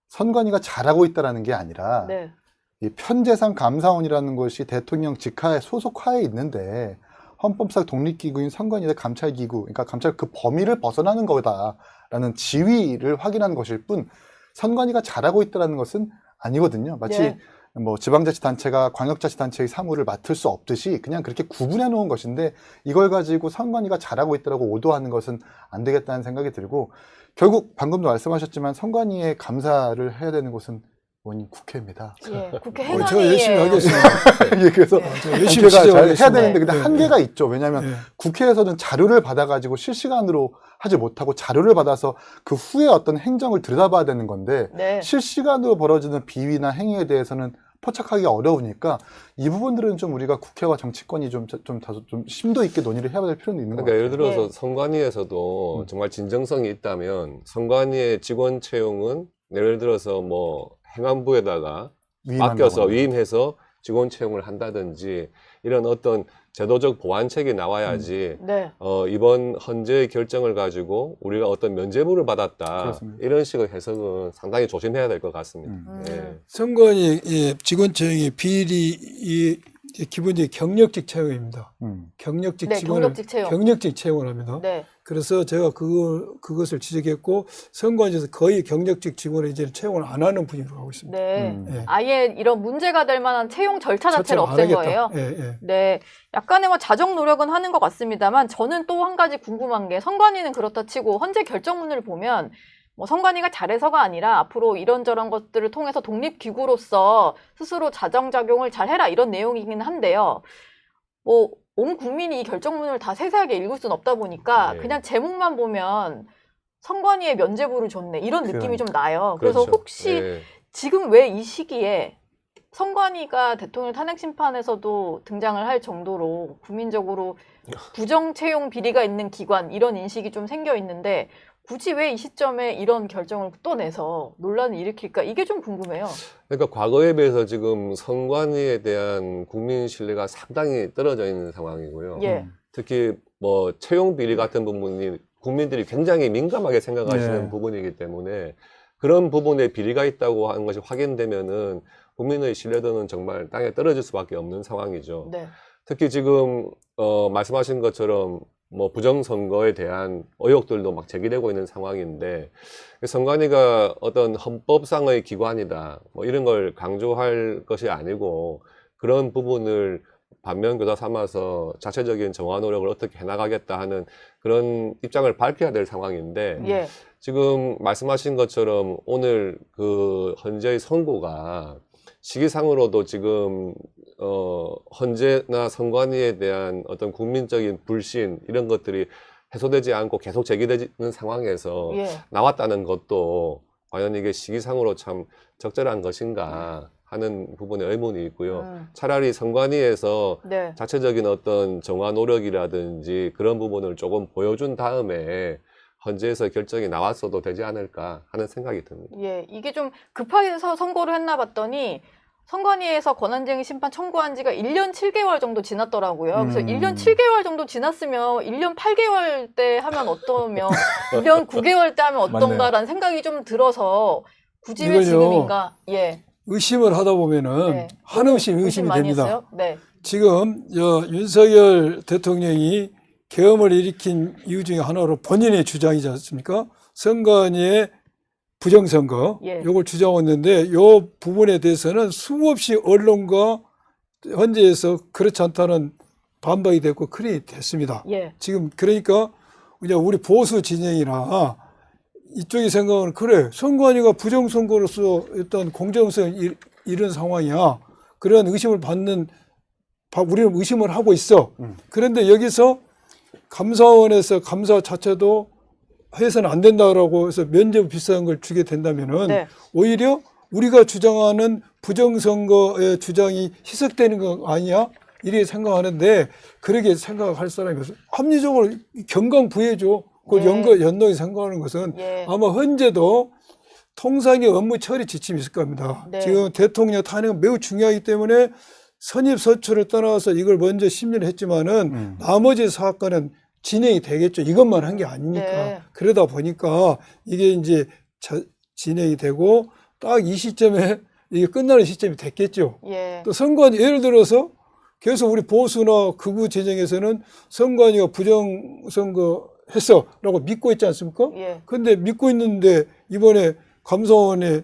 선관위가 잘하고 있다라는 게 아니라 네. 이 편재상 감사원이라는 것이 대통령 직하에 소속하에 있는데 헌법상 독립기구인 선관위의 감찰기구, 그러니까 감찰 그 범위를 벗어나는 거다라는 지위를 확인한 것일 뿐 선관위가 잘하고 있다는 것은 아니거든요. 마치 네. 뭐 지방자치단체가 광역자치단체의 사무를 맡을 수 없듯이 그냥 그렇게 구분해 놓은 것인데 이걸 가지고 선관위가 잘하고 있다고 오도하는 것은 안 되겠다는 생각이 들고 결국 방금도 말씀하셨지만 선관위의 감사를 해야 되는 곳은 원인 국회입니다. 예. 국회 제가 열심히 행안위예요. 하겠습니다. 예, 그래서 열심히 국회가 잘 해야 지적하겠습니다. 되는데 근데 네. 한계가 있죠. 왜냐하면 네. 국회에서는 자료를 받아가지고 실시간으로 하지 못하고 자료를 받아서 그 후에 어떤 행정을 들여다봐야 되는 건데 네. 실시간으로 벌어지는 비위나 행위에 대해서는 포착하기 어려우니까 이 부분들은 좀 우리가 국회와 정치권이 좀 심도 있게 논의를 해야 될 필요는 있는 것 그러니까 같아요. 예를 들어서 네. 선관위에서도 정말 진정성이 있다면 선관위의 직원 채용은 예를 들어서 뭐 행안부에다가 맡겨서 위임해서 직원 채용을 한다든지 이런 어떤 제도적 보완책이 나와야지 네. 이번 헌재의 결정을 가지고 우리가 어떤 면죄부를 받았다 그렇습니다. 이런 식의 해석은 상당히 조심해야 될 것 같습니다. 음. 예. 선관위 직원 채용의 비리 기본적인 경력직 채용입니다. 경력직 네, 직원을 경력직 채용. 경력직 채용을 합니다. 네. 그래서 제가 그것을 지적했고 선관위에서 거의 경력직 직원을 이제 채용을 안 하는 분위기로 가고 있습니다. 네. 예. 아예 이런 문제가 될 만한 채용 절차 자체를 안 없앤 하겠다. 거예요. 예, 예. 네, 약간의 뭐 자정 노력은 하는 것 같습니다만 저는 또 한 가지 궁금한 게 선관위는 그렇다 치고 헌재 결정문을 보면 뭐 선관위가 잘해서가 아니라 앞으로 이런저런 것들을 통해서 독립기구로서 스스로 자정작용을 잘해라 이런 내용이긴 한데요. 뭐 온 국민이 이 결정문을 다 세세하게 읽을 수는 없다 보니까 네. 그냥 제목만 보면 선관위에 면죄부를 줬네 이런 느낌이 좀 나요. 그래서 그렇죠. 혹시 예. 지금 왜 이 시기에 선관위가 대통령 탄핵 심판에서도 등장을 할 정도로 국민적으로 부정 채용 비리가 있는 기관 이런 인식이 좀 생겨 있는데 굳이 왜 이 시점에 이런 결정을 또 내서 논란을 일으킬까? 이게 좀 궁금해요. 그러니까 과거에 비해서 지금 선관위에 대한 국민 신뢰가 상당히 떨어져 있는 상황이고요. 예. 특히 뭐 채용 비리 같은 부분이 국민들이 굉장히 민감하게 생각하시는 네. 부분이기 때문에 그런 부분에 비리가 있다고 하는 것이 확인되면은 국민의 신뢰도는 정말 땅에 떨어질 수밖에 없는 상황이죠. 네. 특히 지금 말씀하신 것처럼 뭐 부정선거에 대한 의혹들도 막 제기되고 있는 상황인데 선관위가 어떤 헌법상의 기관이다 뭐 이런 걸 강조할 것이 아니고 그런 부분을 반면교사 삼아서 자체적인 정화 노력을 어떻게 해나가겠다 하는 그런 입장을 밝혀야 될 상황인데 예. 지금 말씀하신 것처럼 오늘 그 헌재의 선고가 시기상으로도 지금 헌재나 선관위에 대한 어떤 국민적인 불신 이런 것들이 해소되지 않고 계속 제기되는 상황에서 예. 나왔다는 것도 과연 이게 시기상으로 참 적절한 것인가 하는 부분에 의문이 있고요. 차라리 선관위에서 네. 자체적인 어떤 정화 노력이라든지 그런 부분을 조금 보여준 다음에 헌재에서 결정이 나왔어도 되지 않을까 하는 생각이 듭니다. 예. 이게 좀 급하게 선고를 했나 봤더니 선관위에서 권한쟁의 심판 청구한 지가 1년 7개월 정도 지났더라고요. 그래서 1년 7개월 정도 지났으면 1년 8개월 때 하면 어떠면 1년 9개월 때 하면 어떤가라는 생각이 좀 들어서 굳이 왜 이건요. 지금인가? 예. 의심을 하다 보면은 네. 한없이 의심 의심이 많이 됩니다. 했어요? 네. 지금 윤석열 대통령이 계엄을 일으킨 이유 중에 하나로 본인의 주장이지 않습니까? 선관위의 부정선거, 예. 요걸 주장했는데 요 부분에 대해서는 수없이 언론과 헌재에서 그렇지 않다는 반박이 됐고 클린이 됐습니다. 예. 지금 그러니까 그냥 우리 보수 진영이나 이쪽이 생각은 그래 선관위가 부정선거로서 일단 공정성을 잃은 상황이야. 그런 의심을 받는 우리는 의심을 하고 있어. 그런데 여기서 감사원에서 감사 자체도 해서는 안 된다라고 해서 면죄부 비슷한 걸 주게 된다면은 네. 오히려 우리가 주장하는 부정선거의 주장이 희석되는 거 아니야? 이렇게 생각하는데 그렇게 생각할 사람이 없어. 합리적으로 경강부회죠. 그걸 네. 연동이 생각하는 것은 예. 아마 헌재도 통상의 업무 처리 지침이 있을 겁니다. 네. 지금 대통령 탄핵은 매우 중요하기 때문에 선입선출을 떠나서 이걸 먼저 심리를 했지만은 나머지 사건은 진행이 되겠죠. 이것만 한 게 아니니까. 네. 그러다 보니까 이게 이제 진행이 되고 딱 이 시점에 이게 끝나는 시점이 됐겠죠. 예. 또 선관위 예를 들어서 계속 우리 보수나 극우 진영에서는 선관위가 부정선거 했어라고 믿고 있지 않습니까? 예. 근데 믿고 있는데 이번에 감사원에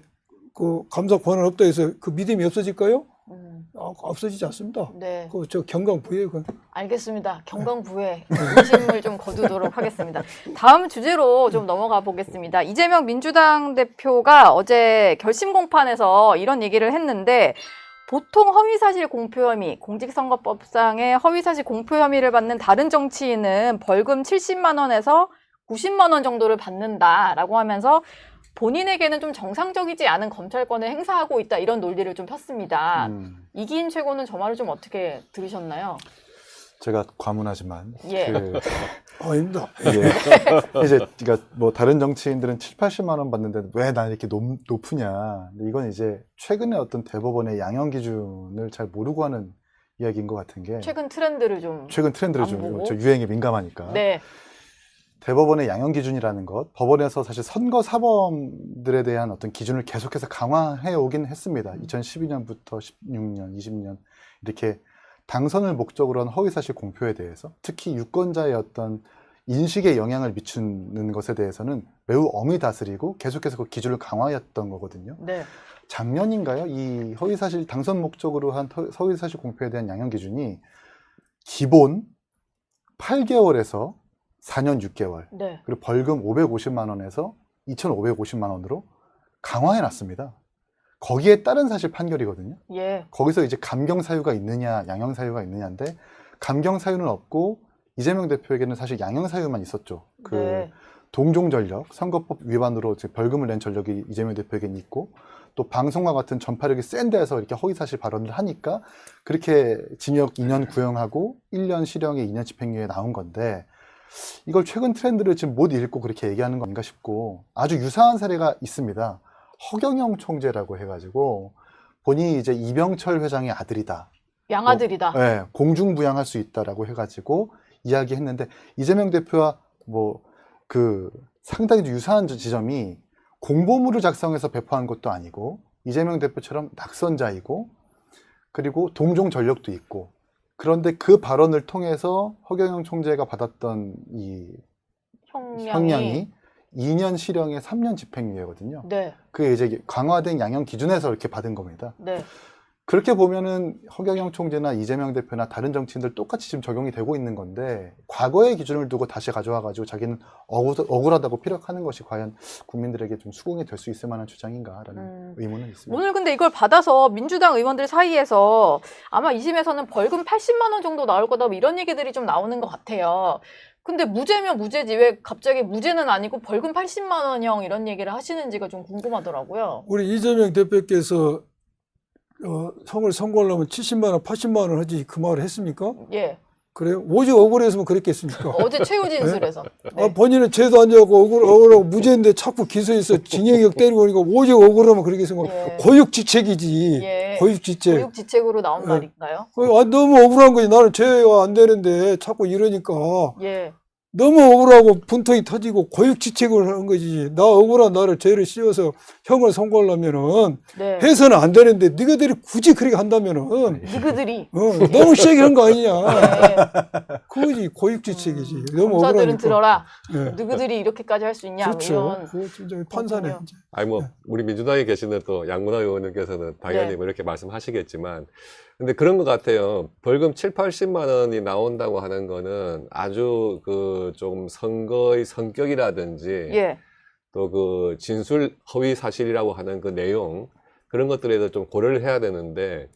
그 감사 권한 없다 해서 그 믿음이 없어질까요? 없어지지 않습니다. 네. 저 경강부예요. 그건. 알겠습니다. 경강부에 의심을 좀 거두도록 하겠습니다. 다음 주제로 좀 넘어가 보겠습니다. 이재명 민주당 대표가 어제 결심 공판에서 이런 얘기를 했는데 보통 허위사실 공표 혐의, 공직선거법상의 허위사실 공표 혐의를 받는 다른 정치인은 벌금 70만 원에서 90만 원 정도를 받는다라고 하면서 본인에게는 좀 정상적이지 않은 검찰권을 행사하고 있다 이런 논리를 좀 폈습니다. 이기인 최고는 저 말을 좀 어떻게 들으셨나요? 제가 과문하지만 예. 아닙니다. 이제 그러니까 뭐 다른 정치인들은 7, 80만 원 받는데 왜 난 이렇게 높으냐. 근데 이건 이제 최근에 어떤 대법원의 양형 기준을 잘 모르고 하는 이야기인 것 같은 게 최근 트렌드를 좀 최근 트렌드를 안 좀 보고? 저 유행에 민감하니까. 네. 대법원의 양형 기준이라는 것, 법원에서 사실 선거 사범들에 대한 어떤 기준을 계속해서 강화해 오긴 했습니다. 2012년부터 16년, 20년 이렇게 당선을 목적으로 한 허위사실 공표에 대해서 특히 유권자의 어떤 인식에 영향을 미치는 것에 대해서는 매우 엄히 다스리고 계속해서 그 기준을 강화했던 거거든요. 네. 작년인가요? 이 허위사실 당선 목적으로 한 허위사실 공표에 대한 양형 기준이 기본 8개월에서 4년 6개월 네. 그리고 벌금 550만 원에서 2,550만 원으로 강화해 놨습니다. 거기에 따른 사실 판결이거든요. 예. 거기서 이제 감경 사유가 있느냐, 양형 사유가 있느냐인데 감경 사유는 없고 이재명 대표에게는 사실 양형 사유만 있었죠. 그 네. 동종 전력, 선거법 위반으로 벌금을 낸 전력이 이재명 대표에게는 있고 또 방송과 같은 전파력이 센 데에서 이렇게 허위사실 발언을 하니까 그렇게 징역 2년 구형하고 1년 실형에 2년 집행유예 나온 건데 이걸 최근 트렌드를 지금 못 읽고 그렇게 얘기하는 거 아닌가 싶고 아주 유사한 사례가 있습니다. 허경영 총재라고 해가지고 본인이 이제 이병철 회장의 아들이다. 양아들이다. 네, 공중부양할 수 있다라고 해가지고 이야기했는데 이재명 대표와 뭐 그 상당히 유사한 지점이 공보물을 작성해서 배포한 것도 아니고 이재명 대표처럼 낙선자이고 그리고 동종 전력도 있고 그런데 그 발언을 통해서 허경영 총재가 받았던 이 형량이 2년 실형에 3년 집행유예거든요. 네. 그게 이제 강화된 양형 기준에서 이렇게 받은 겁니다. 네. 그렇게 보면은 허경영 총재나 이재명 대표나 다른 정치인들 똑같이 지금 적용이 되고 있는 건데 과거의 기준을 두고 다시 가져와가지고 자기는 억울하다고 피력하는 것이 과연 국민들에게 좀 수긍이 될 수 있을 만한 주장인가라는 의문은 있습니다. 오늘 근데 이걸 받아서 민주당 의원들 사이에서 아마 2심에서는 벌금 80만 원 정도 나올 거다 뭐 이런 얘기들이 좀 나오는 것 같아요. 근데 무죄면 무죄지 왜 갑자기 무죄는 아니고 벌금 80만 원형 이런 얘기를 하시는지가 좀 궁금하더라고요. 우리 이재명 대표께서 형을 선고하려면 70만 원, 80만 원 하지 그 말을 했습니까? 예. 그래요? 오직 억울했으면 그랬겠습니까? 어제 최후 진술에서. 아, 본인은 죄도 안 지었고 억울하고 무죄인데 자꾸 기소해서 징역역 때리고 그러니까 오직 억울하면 그러겠으면 예. 고육지책이지. 예. 고육지책. 교육지책으로 나온 예. 말인가요? 너무 억울한 거지. 나는 죄가 안 되는데 자꾸 이러니까 예. 너무 억울하고 분통이 터지고 고육지책을 한 거지. 나 억울한 나를 죄를 씌워서 형을 선고하려면은 네. 해서는 안 되는데 너희들이 굳이 그렇게 한다면은 니그들이. 너무 세게 한 거 아니냐. 네. 그거지 고육지책이지. 너무 검사들은 억울하니까. 들어라. 네. 누구들이 이렇게까지 할 수 있냐. 그렇죠. 이런. 그거 진짜 판사네. 거군요. 이제. 아니 뭐 우리 민주당에 계시는 또 양문화 의원님께서는 당연히 네. 뭐 이렇게 말씀하시겠지만 근데 그런 것 같아요. 벌금 7, 80만 원이 나온다고 하는 거는 아주 그 좀 선거의 성격이라든지 예. 또 그 진술 허위 사실이라고 하는 그 내용 그런 것들에 대해서 좀 고려를 해야 되는데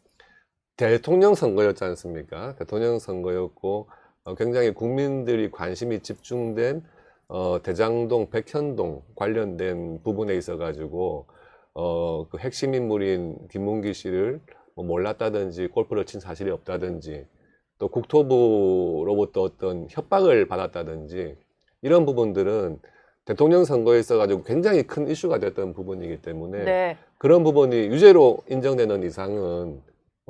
대통령 선거였지 않습니까? 대통령 선거였고 굉장히 국민들이 관심이 집중된 대장동, 백현동 관련된 부분에 있어 가지고 그 핵심 인물인 김문기 씨를 뭐 몰랐다든지 골프를 친 사실이 없다든지 또 국토부로부터 어떤 협박을 받았다든지 이런 부분들은 대통령 선거에 있어 가지고 굉장히 큰 이슈가 됐던 부분이기 때문에 네. 그런 부분이 유죄로 인정되는 이상은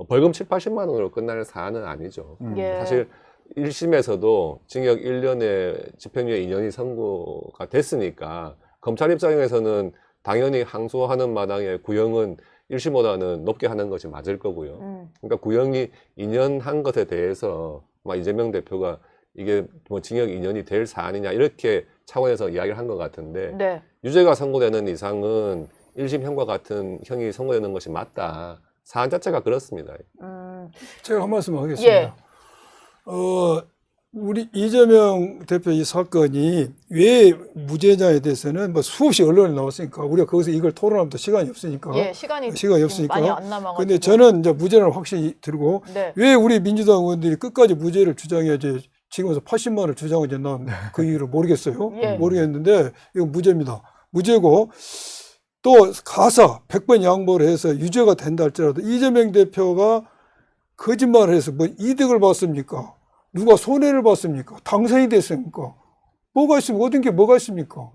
벌금 7, 80만 원으로 끝날 사안은 아니죠. 예. 사실 1심에서도 징역 1년에 집행유예 2년이 선고가 됐으니까 검찰 입장에서는 당연히 항소하는 마당에 구형은 1심보다는 높게 하는 것이 맞을 거고요. 그러니까 구형이 2년 한 것에 대해서 막 이재명 대표가 이게 뭐 징역 2년이 될 사안이냐 이렇게 차원에서 이야기를 한 것 같은데 네. 유죄가 선고되는 이상은 1심 형과 같은 형이 선고되는 것이 맞다. 사안 자체가 그렇습니다. 제가 한 말씀 하겠습니다. 예. 우리 이재명 대표 이 사건이 왜 무죄냐에 대해서는 뭐 수없이 언론에 나왔으니까 우리가 거기서 이걸 토론하면 또 시간이 없으니까. 예, 시간이 시간이 없으니까. 많이 안 남아가지고. 근데 저는 이제 무죄를 확실히 들고 네. 왜 우리 민주당 의원들이 끝까지 무죄를 주장해야지 지금에서 80만 원을 주장하지 난 그 이유를 모르겠어요. 예. 모르겠는데 이건 무죄입니다. 무죄고 또 가사 100번 양보를 해서 유죄가 된다 할지라도 이재명 대표가 거짓말을 해서 뭐 이득을 봤습니까? 누가 손해를 봤습니까? 당선이 됐습니까? 뭐가 있습니까? 얻은 게 뭐가 있습니까?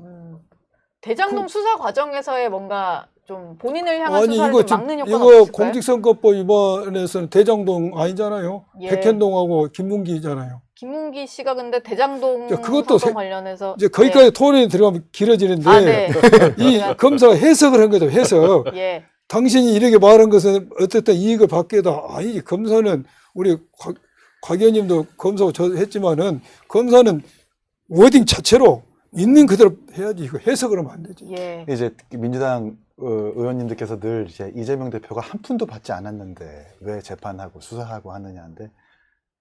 대장동 수사 과정에서의 뭔가 좀 본인을 향한 아니 수사를 이거 좀 막는 효과가 이거 없을까요? 공직선거법 위반에서는 대장동 아니잖아요. 예. 백현동하고 김문기잖아요. 김문기 씨가 근데 대장동 자, 그것도 사건 관련해서 이제 거기까지 토론이 들어가면 길어지는데 아, 네. 이 검사가 해석을 한 거죠. 해석. 예. 당신이 이렇게 말한 것은 어쨌든 이익을 받게 다 아니지. 검사는 우리 곽 의원님도 검사고 저 했지만은 검사는 워딩 자체로 있는 그대로 해야지. 이거 해석을 하면 안 되지. 예. 이제 민주당 의원님들께서 늘 이제 이재명 대표가 한 푼도 받지 않았는데 왜 재판하고 수사하고 하느냐인데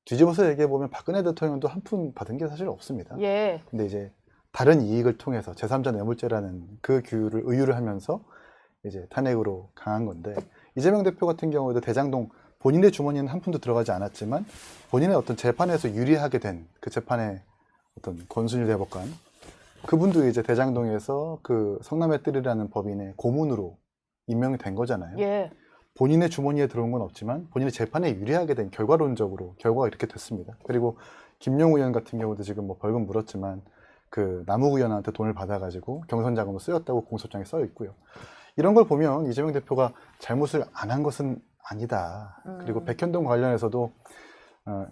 뒤집어서 얘기해 보면 박근혜 대통령도 한 푼 받은 게 사실 없습니다. 예. 근데 이제 다른 이익을 통해서 제3자 뇌물죄라는 그 의유를 하면서 이제 탄핵으로 강한 건데 이재명 대표 같은 경우에도 대장동 본인의 주머니는 한 푼도 들어가지 않았지만 본인의 어떤 재판에서 유리하게 된 그 재판의 어떤 권순일 대법관 그분도 이제 대장동에서 그 성남의 뜰이라는 법인의 고문으로 임명이 된 거잖아요. 예. 본인의 주머니에 들어온 건 없지만 본인의 재판에 유리하게 된 결과론적으로 결과가 이렇게 됐습니다. 그리고 김용우 의원 같은 경우도 지금 뭐 벌금 물었지만 그 남욱 의원한테 돈을 받아가지고 경선 자금으로 쓰였다고 공소장에 써 있고요. 이런 걸 보면 이재명 대표가 잘못을 안 한 것은 아니다. 그리고 백현동 관련해서도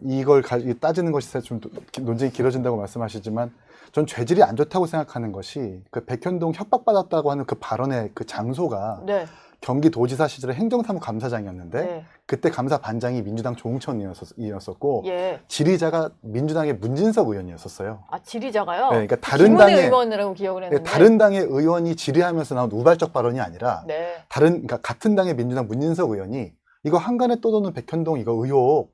이걸 따지는 것이 좀 논쟁이 길어진다고 말씀하시지만 전 죄질이 안 좋다고 생각하는 것이 그 백현동 협박받았다고 하는 그 발언의 그 장소가 네. 경기도지사 시절에 행정사무감사장이었는데 네. 그때 감사 반장이 민주당 조응천이었었고 예. 질의자가 민주당의 문진석 의원이었었어요. 아, 지리자가요? 네, 그러니까 다른 김은혜 당의 의원이라고 기억을 했는데. 다른 당의 의원이 질의하면서 나온 우발적 발언이 아니라 네. 그러니까 같은 당의 민주당 문진석 의원이 이거 한간에 떠도는 백현동 이거 의혹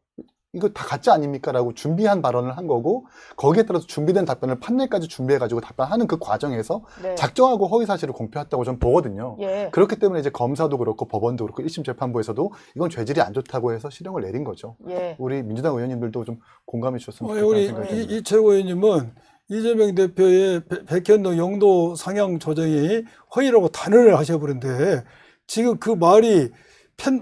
이거 다 가짜 아닙니까라고 준비한 발언을 한 거고 거기에 따라서 준비된 답변을 판넬까지 준비해가지고 답변하는 그 과정에서 네. 작정하고 허위 사실을 공표했다고 저는 보거든요. 예. 그렇기 때문에 이제 검사도 그렇고 법원도 그렇고 1심 재판부에서도 이건 죄질이 안 좋다고 해서 실형을 내린 거죠. 예. 우리 민주당 의원님들도 좀 공감해 주셨으면 우리 좋겠다는 생각이 듭니다. 이채호 의원님은 이재명 대표의 백현동 영도 상향 조정이 허위라고 단언을 하셔버린데 지금 그 말이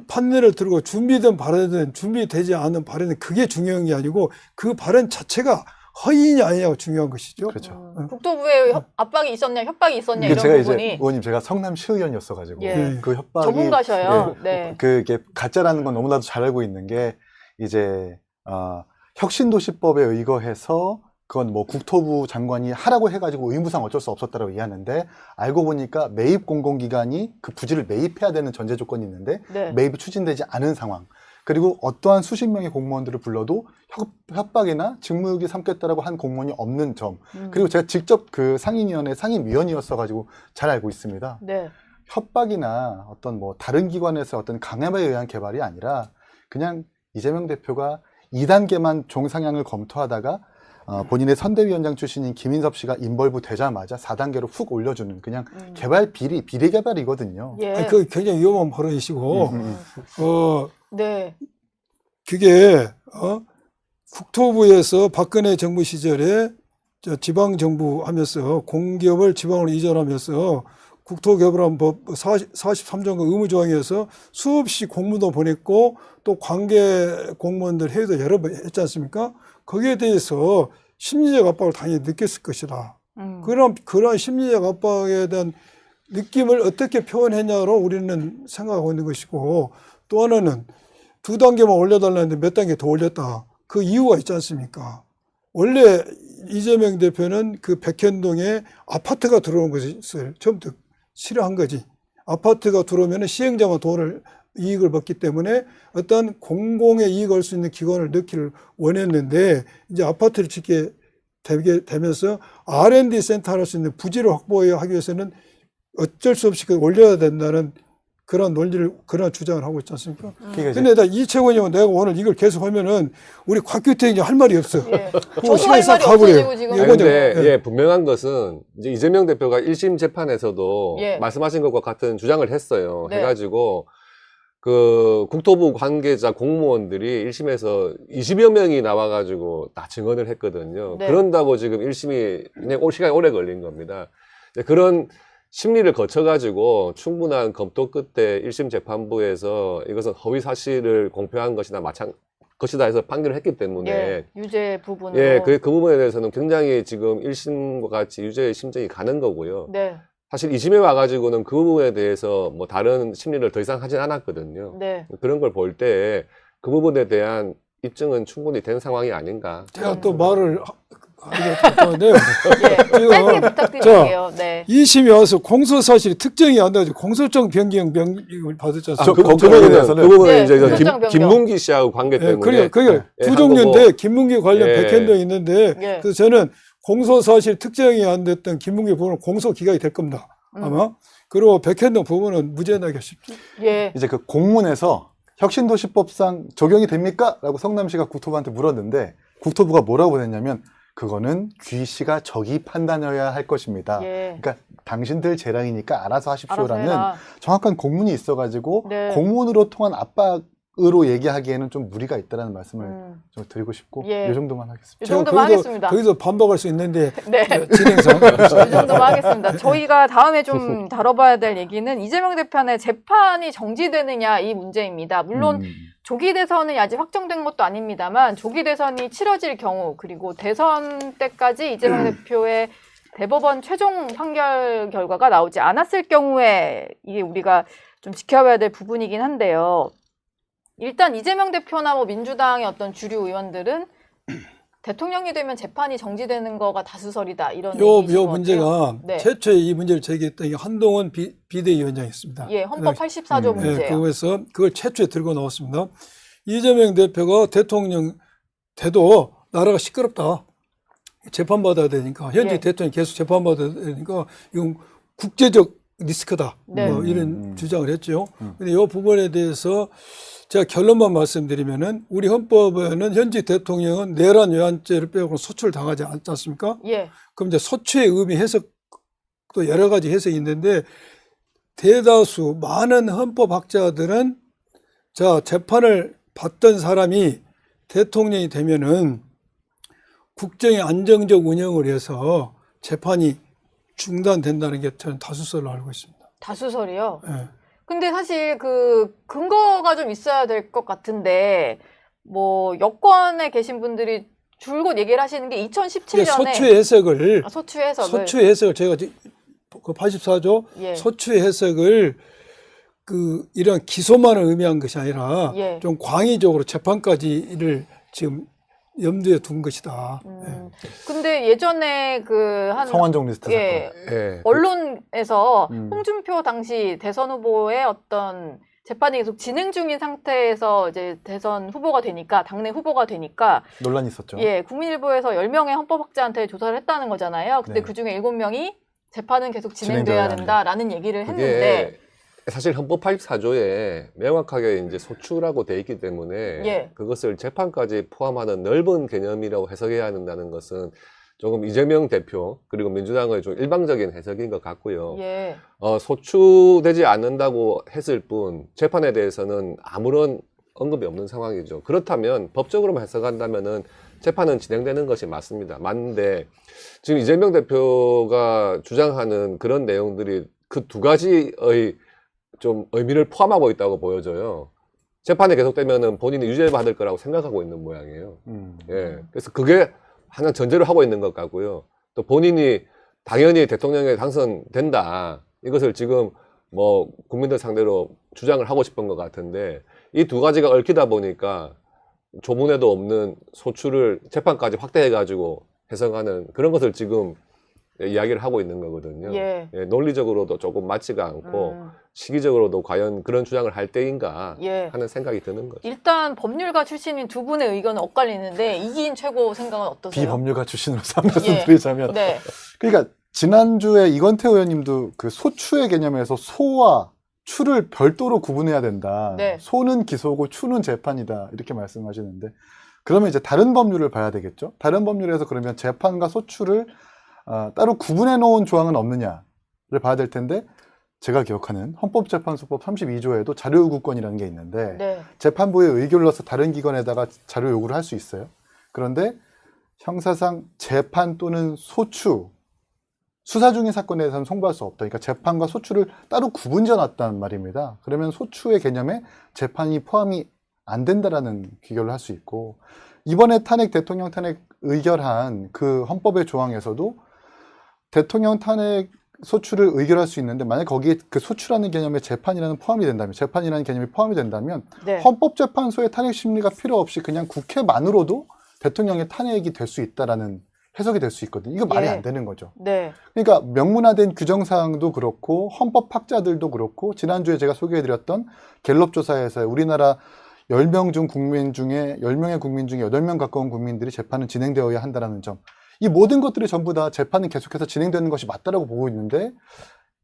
판례를 들고 준비된 발언은 준비되지 않은 발언은 그게 중요한 게 아니고 그 발언 자체가 허위냐 아니냐가 중요한 것이죠. 그렇죠. 국토부에 압박이 있었냐, 협박이 있었냐 이게 이런 제가 부분이 이제 의원님 제가 성남시 의원이었어가지고 예. 그 협박이 전문가셔요. 네. 그게 가짜라는 건 너무나도 잘 알고 있는 게 이제 혁신도시법에 의거해서 그건 뭐 국토부 장관이 하라고 해가지고 의무상 어쩔 수 없었다라고 이해하는데 알고 보니까 매입 공공기관이 그 부지를 매입해야 되는 전제 조건이 있는데 네. 매입이 추진되지 않은 상황 그리고 어떠한 수십 명의 공무원들을 불러도 협박이나 직무유기 삼겠다라고 한 공무원이 없는 점 그리고 제가 직접 그 상임위원회 상임위원이었어가지고 잘 알고 있습니다. 네. 협박이나 어떤 뭐 다른 기관에서 어떤 강압에 의한 개발이 아니라 그냥 이재명 대표가 2단계만 종상향을 검토하다가 본인의 선대위원장 출신인 김인섭 씨가 인벌브 되자마자 4단계로 훅 올려주는 그냥 개발 비리 개발이거든요. 예. 아니, 그 굉장히 위험한 발언이시고 네. 그게 국토부에서 박근혜 정부 시절에 지방 정부 하면서 공기업을 지방으로 이전하면서 국토개발안 법 43조가 의무조항에서 수없이 공문도 보냈고 또 관계 공무원들 회의도 여러 번 했지 않습니까? 거기에 대해서 심리적 압박을 당연히 느꼈을 것이다. 그런 심리적 압박에 대한 느낌을 어떻게 표현했냐로 우리는 생각하고 있는 것이고 또 하나는 2단계만 올려달라는데 몇 단계 더 올렸다. 그 이유가 있지 않습니까? 원래 이재명 대표는 그 백현동에 아파트가 들어온 것을 처음부터 싫어한 거지. 아파트가 들어오면 시행자만 이익을 받기 때문에 어떤 공공의 이익을 얻을 수 있는 기관을 넣기를 원했는데 이제 아파트를 짓게 되면서 R&D 센터 할 수 있는 부지를 확보하기 위해서는 어쩔 수 없이 올려야 된다는 그런 논리를, 그런 주장을 하고 있지 않습니까? 근데 이채원 의원 내가 오늘 이걸 계속 하면은 우리 곽규태 할 말이 없어. 예. 그거 저도 할 말이 없어지고 지금. 예, 근데 예. 예, 분명한 것은 이제 이재명 대표가 1심 재판에서도 예. 말씀하신 것과 같은 주장을 했어요. 네. 해가지고 그 국토부 관계자 공무원들이 1심에서 20여 명이 나와가지고 다 증언을 했거든요. 네. 그런다고 지금 1심이 시간이 오래 걸린 겁니다. 그런 심리를 거쳐가지고 충분한 검토 끝에 1심 재판부에서 이것은 허위 사실을 공표한 것이다 것이다 해서 판결을 했기 때문에 예. 유죄 부분으로. 예, 그 부분에 대해서는 굉장히 지금 1심과 같이 유죄 심정이 가는 거고요. 네. 사실 2심에 와가지고는 그 부분에 대해서 뭐 다른 심리를 더 이상 하진 않았거든요. 네. 그런 걸 볼 때 그 부분에 대한 입증은 충분히 된 상황이 아닌가. 제가 또 말을 하기가 좋은데요. 예. 짧게 부탁드릴게요. 네. 2심이 와서 공소사실이 특정이 안 돼가지고 공소장 변경을 받았지 않습니까? 그 부분에 부분은 대해서는 그 부분은 네, 이제 공소장 변경. 김문기 씨하고 관계 때문에 그게 예, 두 한 종류인데 거고. 김문기 관련 예. 백현동이 있는데 예. 그래서 저는 공소사실 특정이 안 됐던 김문기 부분은 공소 기각이 될 겁니다. 아마. 그리고 백현동 부분은 무죄하게 쉽죠. 예. 이제 그 공문에서 혁신도시법상 적용이 됩니까? 라고 성남시가 국토부한테 물었는데 국토부가 뭐라고 보냈냐면 그거는 귀시가 저기 판단해야 할 것입니다. 예. 그러니까 당신들 재량이니까 알아서 알아서 하십시오라는 해라. 정확한 공문이 있어가지고 네. 공문으로 통한 압박 으로 얘기하기에는 좀 무리가 있다는 말씀을 좀 드리고 싶고 예. 이 정도만 하겠습니다. 이 정도만 하겠습니다. 거기서 반박할 수 있는데 네. 진행상 이 정도만 하겠습니다. 저희가 다음에 좀 다뤄봐야 될 얘기는 이재명 대표의 재판이 정지되느냐 이 문제입니다. 물론 조기 대선이 아직 확정된 것도 아닙니다만 조기 대선이 치러질 경우 그리고 대선 때까지 이재명 대표의 대법원 최종 판결 결과가 나오지 않았을 경우에 이게 우리가 좀 지켜봐야 될 부분이긴 한데요. 일단 이재명 대표나 뭐 민주당의 어떤 주류 의원들은 대통령이 되면 재판이 정지되는 거가 다수설이다 이런 얘기인 요 것 문제가 같아요. 네. 최초에 이 문제를 제기했던 게 한동훈 비대위원장이었습니다. 예, 헌법 84조 문제요. 네, 그래서 그걸 최초에 들고 나왔습니다. 이재명 대표가 대통령 돼도 나라가 시끄럽다. 재판받아야 되니까 현재 예. 대통령이 계속 재판받아야 되니까 이건 국제적 리스크다. 네. 뭐 이런 주장을 했죠. 근데 이 부분에 대해서 제가 결론만 말씀드리면은 우리 헌법에는 현재 대통령은 내란 외환죄를 빼고는 소출을 당하지 않지 않습니까? 예. 그럼 이제 소추의 의미 해석도 여러 가지 해석이 있는데 대다수 많은 헌법학자들은 자 재판을 받던 사람이 대통령이 되면은 국정의 안정적 운영을 위해서 재판이 중단된다는 게 저는 다수설로 알고 있습니다. 다수설이요. 예. 근데 사실 그 근거가 좀 있어야 될 것 같은데 뭐 여권에 계신 분들이 줄곧 얘기를 하시는 게 2017년에 소추의 해석을 소추 해석을 소추의 해석을 제가 그 84조 예. 소추의 해석을 그 이런 기소만을 의미한 것이 아니라 예. 좀 광의적으로 재판까지를 지금 염두에 둔 것이다. 예. 근데 예전에 그 한 성완종 리스트 예, 예. 언론에서 음. 홍준표 당시 대선 후보의 어떤 재판이 계속 진행 중인 상태에서 이제 대선 후보가 되니까 당내 후보가 되니까 사건 논란이 있었죠. 예, 국민일보에서 10명의 헌법학자한테 조사를 했다는 거잖아요. 근데 네. 그중에 7명이 재판은 계속 진행돼야 진행돼야 된다라는 얘기를 했는데 그게 사실 헌법 84조에 명확하게 이제 소추라고 돼 있기 때문에 예. 그것을 재판까지 포함하는 넓은 개념이라고 해석해야 한다는 것은 조금 이재명 대표 그리고 민주당의 좀 일방적인 해석인 것 같고요. 예. 소추되지 않는다고 했을 뿐 재판에 대해서는 아무런 언급이 없는 상황이죠. 그렇다면 법적으로만 해석한다면은 재판은 진행되는 것이 맞습니다. 맞는데 지금 이재명 대표가 주장하는 그런 내용들이 그 두 가지의 좀 의미를 포함하고 있다고 보여져요. 재판이 계속되면은 본인이 유죄받을 거라고 생각하고 있는 모양이에요. 예. 그래서 그게 하나 전제를 하고 있는 것 같고요. 또 본인이 당연히 대통령에 당선된다. 이것을 지금 뭐 국민들 상대로 주장을 하고 싶은 것 같은데 이 두 가지가 얽히다 보니까 조문에도 없는 소추를 재판까지 확대해가지고 해석하는 그런 것을 지금 이야기를 하고 있는 거거든요. 예. 예, 논리적으로도 조금 맞지가 않고 시기적으로도 과연 그런 주장을 할 때인가 예. 하는 생각이 드는 거죠. 일단 법률가 출신인 두 분의 의견은 엇갈리는데 이기인 최고 생각은 어떠세요? 비법률가 출신으로서 한 말씀 예. 드리자면 네. 그러니까 지난주에 이건태 의원님도 그 소추의 개념에서 소와 추를 별도로 구분해야 된다. 네. 소는 기소고 추는 재판이다. 이렇게 말씀하시는데 그러면 이제 다른 법률을 봐야 되겠죠. 다른 법률에서 그러면 재판과 소추를 따로 구분해 놓은 조항은 없느냐를 봐야 될 텐데 제가 기억하는 헌법재판소법 32조에도 자료요구권이라는 게 있는데 네. 재판부의 의결을 넣어서 다른 기관에다가 자료 요구를 할 수 있어요. 그런데 형사상 재판 또는 소추 수사 중인 사건에 대해서는 송부할 수 없다. 그러니까 재판과 소추를 따로 구분지어 놨단 말입니다. 그러면 소추의 개념에 재판이 포함이 안 된다라는 귀결을 할 수 있고 이번에 대통령 탄핵 의결한 그 헌법의 조항에서도 대통령 탄핵 소추를 의결할 수 있는데 만약 거기에 그 소추라는 개념에 재판이라는 개념이 포함이 된다면 네. 헌법재판소의 탄핵 심리가 필요 없이 그냥 국회만으로도 대통령의 탄핵이 될 수 있다라는 해석이 될 수 있거든요. 이거 말이 예. 안 되는 거죠. 네. 그러니까 명문화된 규정사항도 그렇고 헌법학자들도 그렇고 지난주에 제가 소개해드렸던 갤럽 조사에서 우리나라 10명 중 국민 중에 10명의 국민 중에 8명 가까운 국민들이 재판은 진행되어야 한다는 점. 이 모든 것들이 전부 다 재판은 계속해서 진행되는 것이 맞다라고 보고 있는데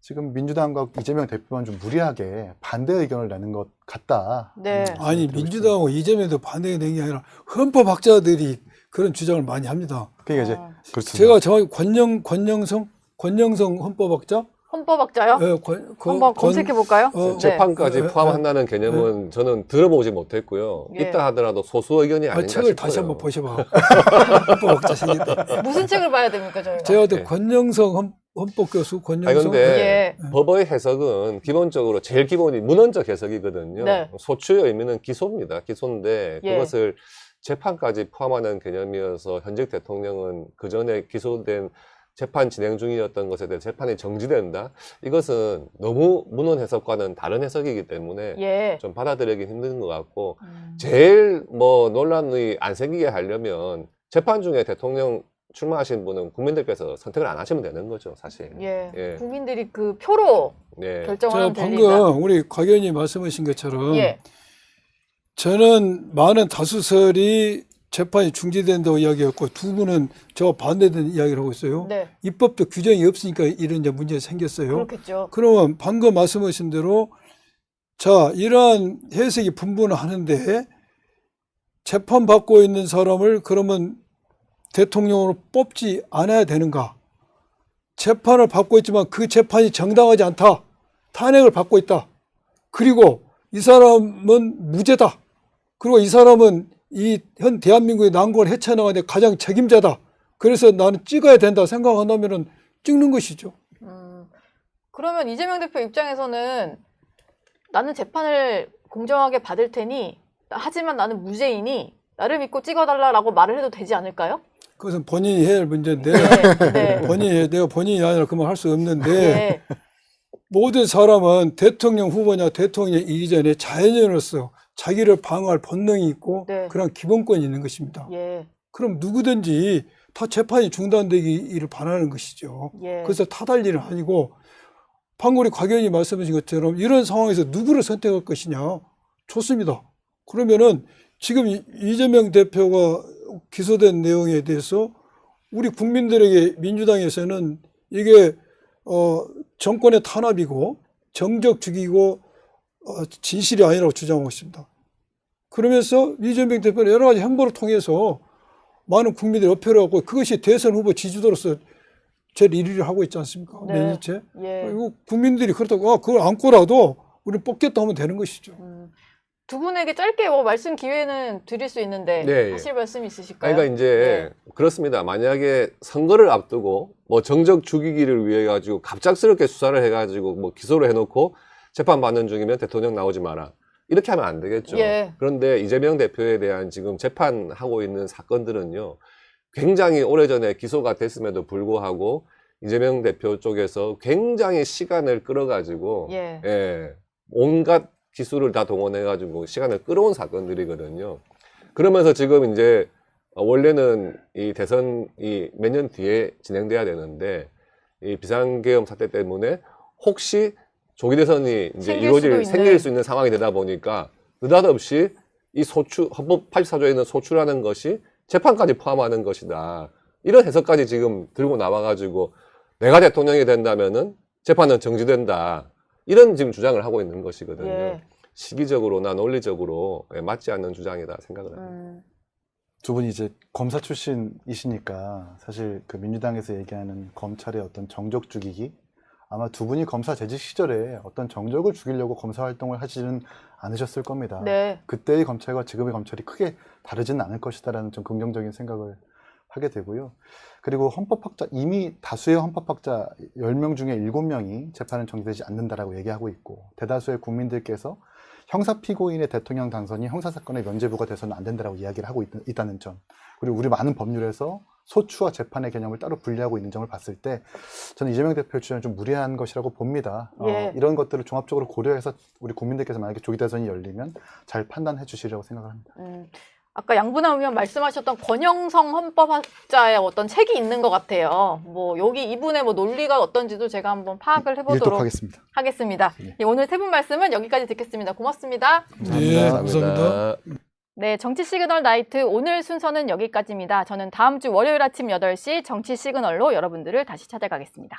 지금 민주당과 이재명 대표만 좀 무리하게 반대 의견을 내는 것 같다. 네. 아니 민주당하고 이재명도 반대가 된 게 아니라 헌법학자들이 그런 주장을 많이 합니다. 그러니까 이제 그렇습니다. 제가 정확히 권영성 헌법학자 헌법학자요? 예, 한번 검색해 볼까요? 어, 재판까지 네. 포함한다는 개념은 저는 들어보지 못했고요. 예. 있다 하더라도 소수 의견이 아닌가 책을 싶어요. 다시 한번 보셔봐. 헌법학자 생겼다. 무슨 책을 봐야 됩니까, 저희가? 제가 그때 네. 권영성 헌법 교수 아니, 권영성 근데 예. 법의 해석은 기본적으로 제일 기본이 문헌적 해석이거든요. 네. 소추의 의미는 기소입니다. 기소인데 예. 그것을 재판까지 포함하는 개념이어서 현직 대통령은 그 전에 기소된 재판 진행 중이었던 것에 대해 재판이 정지된다. 이것은 너무 문헌 해석과는 다른 해석이기 때문에 예. 좀 받아들이기 힘든 것 같고 음. 제일 뭐 논란이 안 생기게 하려면 재판 중에 대통령 출마하신 분은 국민들께서 선택을 안 하시면 되는 거죠, 사실. 예. 예. 국민들이 그 표로 네. 결정을 제가 하면 됩니다. 방금 우리 곽 의원이 말씀하신 것처럼 예. 저는 많은 다수설이 재판이 중지된다고 이야기했고 두 분은 저와 반대되는 이야기를 하고 있어요. 네. 입법적 규정이 없으니까 이런 이제 문제가 생겼어요. 그렇겠죠. 그러면 방금 말씀하신 대로 자 이러한 해석이 분분하는데 재판받고 있는 사람을 그러면 대통령으로 뽑지 않아야 되는가? 재판을 받고 있지만 그 재판이 정당하지 않다. 탄핵을 받고 있다. 그리고 이 사람은 무죄다. 그리고 이 사람은 이 현 대한민국의 난국을 헤쳐나가는 데 가장 책임자다. 그래서 나는 찍어야 된다 생각한다면 찍는 것이죠. 그러면 이재명 대표 입장에서는 나는 재판을 공정하게 받을 테니 하지만 나는 무죄이니 나를 믿고 찍어달라라고 말을 해도 되지 않을까요? 그것은 본인이 해야 할 문제인데 네. 내가 본인이 아니라 그만 할 수 없는데 네. 모든 사람은 대통령 후보냐 대통령이기 전에 자연인으로서 자기를 방어할 본능이 있고 네. 그런 기본권이 있는 것입니다. 예. 그럼 누구든지 다 재판이 중단되기를 바라는 것이죠. 예. 그래서 타달 일은 아니고 방금 우리 곽 의원이 말씀하신 것처럼 이런 상황에서 누구를 선택할 것이냐 좋습니다. 그러면은 지금 이재명 대표가 기소된 내용에 대해서 우리 국민들에게 민주당에서는 이게 정권의 탄압이고 정적 죽이고 진실이 아니라고 주장하고 있습니다. 그러면서 이재명 대표는 여러 가지 행보를 통해서 많은 국민들이 어필을 하고 그것이 대선 후보 지지도로서 제일 1위를 하고 있지 않습니까? 네. 몇 년째. 예. 그리고 국민들이 그렇다고 그걸 안고라도 우리는 뽑겠다 하면 되는 것이죠. 두 분에게 짧게 뭐 말씀 기회는 드릴 수 있는데 네. 하실 말씀 있으실까요? 그러니까 이제 그렇습니다. 만약에 선거를 앞두고 뭐 정적 죽이기를 위해 가지고 갑작스럽게 수사를 해가지고 뭐 기소를 해놓고 재판 받는 중이면 대통령 나오지 마라. 이렇게 하면 안 되겠죠. 예. 그런데 이재명 대표에 대한 지금 재판하고 있는 사건들은요. 굉장히 오래전에 기소가 됐음에도 불구하고 이재명 대표 쪽에서 굉장히 시간을 끌어가지고 예. 온갖 기술을 다 동원해가지고 시간을 끌어온 사건들이거든요. 그러면서 지금 이제 원래는 이 대선이 몇 년 뒤에 진행돼야 되는데 이 비상계엄 사태 때문에 혹시 조기 대선이 이제 생길 수 있는 상황이 되다 보니까 느닷없이 이 헌법 84조에 있는 소추라는 것이 재판까지 포함하는 것이다. 이런 해석까지 지금 들고 나와가지고 내가 대통령이 된다면은 재판은 정지된다. 이런 지금 주장을 하고 있는 것이거든요. 예. 시기적으로나 논리적으로 맞지 않는 주장이다 생각을 합니다. 두 분이 이제 검사 출신이시니까 사실 그 민주당에서 얘기하는 검찰의 어떤 정적 죽이기 아마 두 분이 검사 재직 시절에 어떤 정적을 죽이려고 검사 활동을 하지는 않으셨을 겁니다. 네. 그때의 검찰과 지금의 검찰이 크게 다르지는 않을 것이다라는 좀 긍정적인 생각을 하게 되고요. 그리고 헌법학자 이미 다수의 헌법학자 10명 중에 7명이 재판은 정지되지 않는다라고 얘기하고 있고 대다수의 국민들께서 형사 피고인의 대통령 당선이 형사사건의 면죄부가 돼서는 안 된다라고 이야기를 하고 있다는 점 그리고 우리 많은 법률에서 소추와 재판의 개념을 따로 분리하고 있는 점을 봤을 때 저는 이재명 대표의 주장이 좀 무리한 것이라고 봅니다. 예. 이런 것들을 종합적으로 고려해서 우리 국민들께서 만약에 조기 대선이 열리면 잘 판단해 주시리라고 생각을 합니다. 아까 양분한 의원 말씀하셨던 권영성 헌법학자의 어떤 책이 있는 것 같아요. 뭐 여기 이분의 뭐 논리가 어떤지도 제가 한번 파악을 해보도록 하겠습니다. 네. 예, 오늘 세 분 말씀은 여기까지 듣겠습니다. 고맙습니다. 네, 감사합니다. 네, 정치 시그널 나이트 오늘 순서는 여기까지입니다. 저는 다음 주 월요일 아침 8시 정치 시그널로 여러분들을 다시 찾아가겠습니다.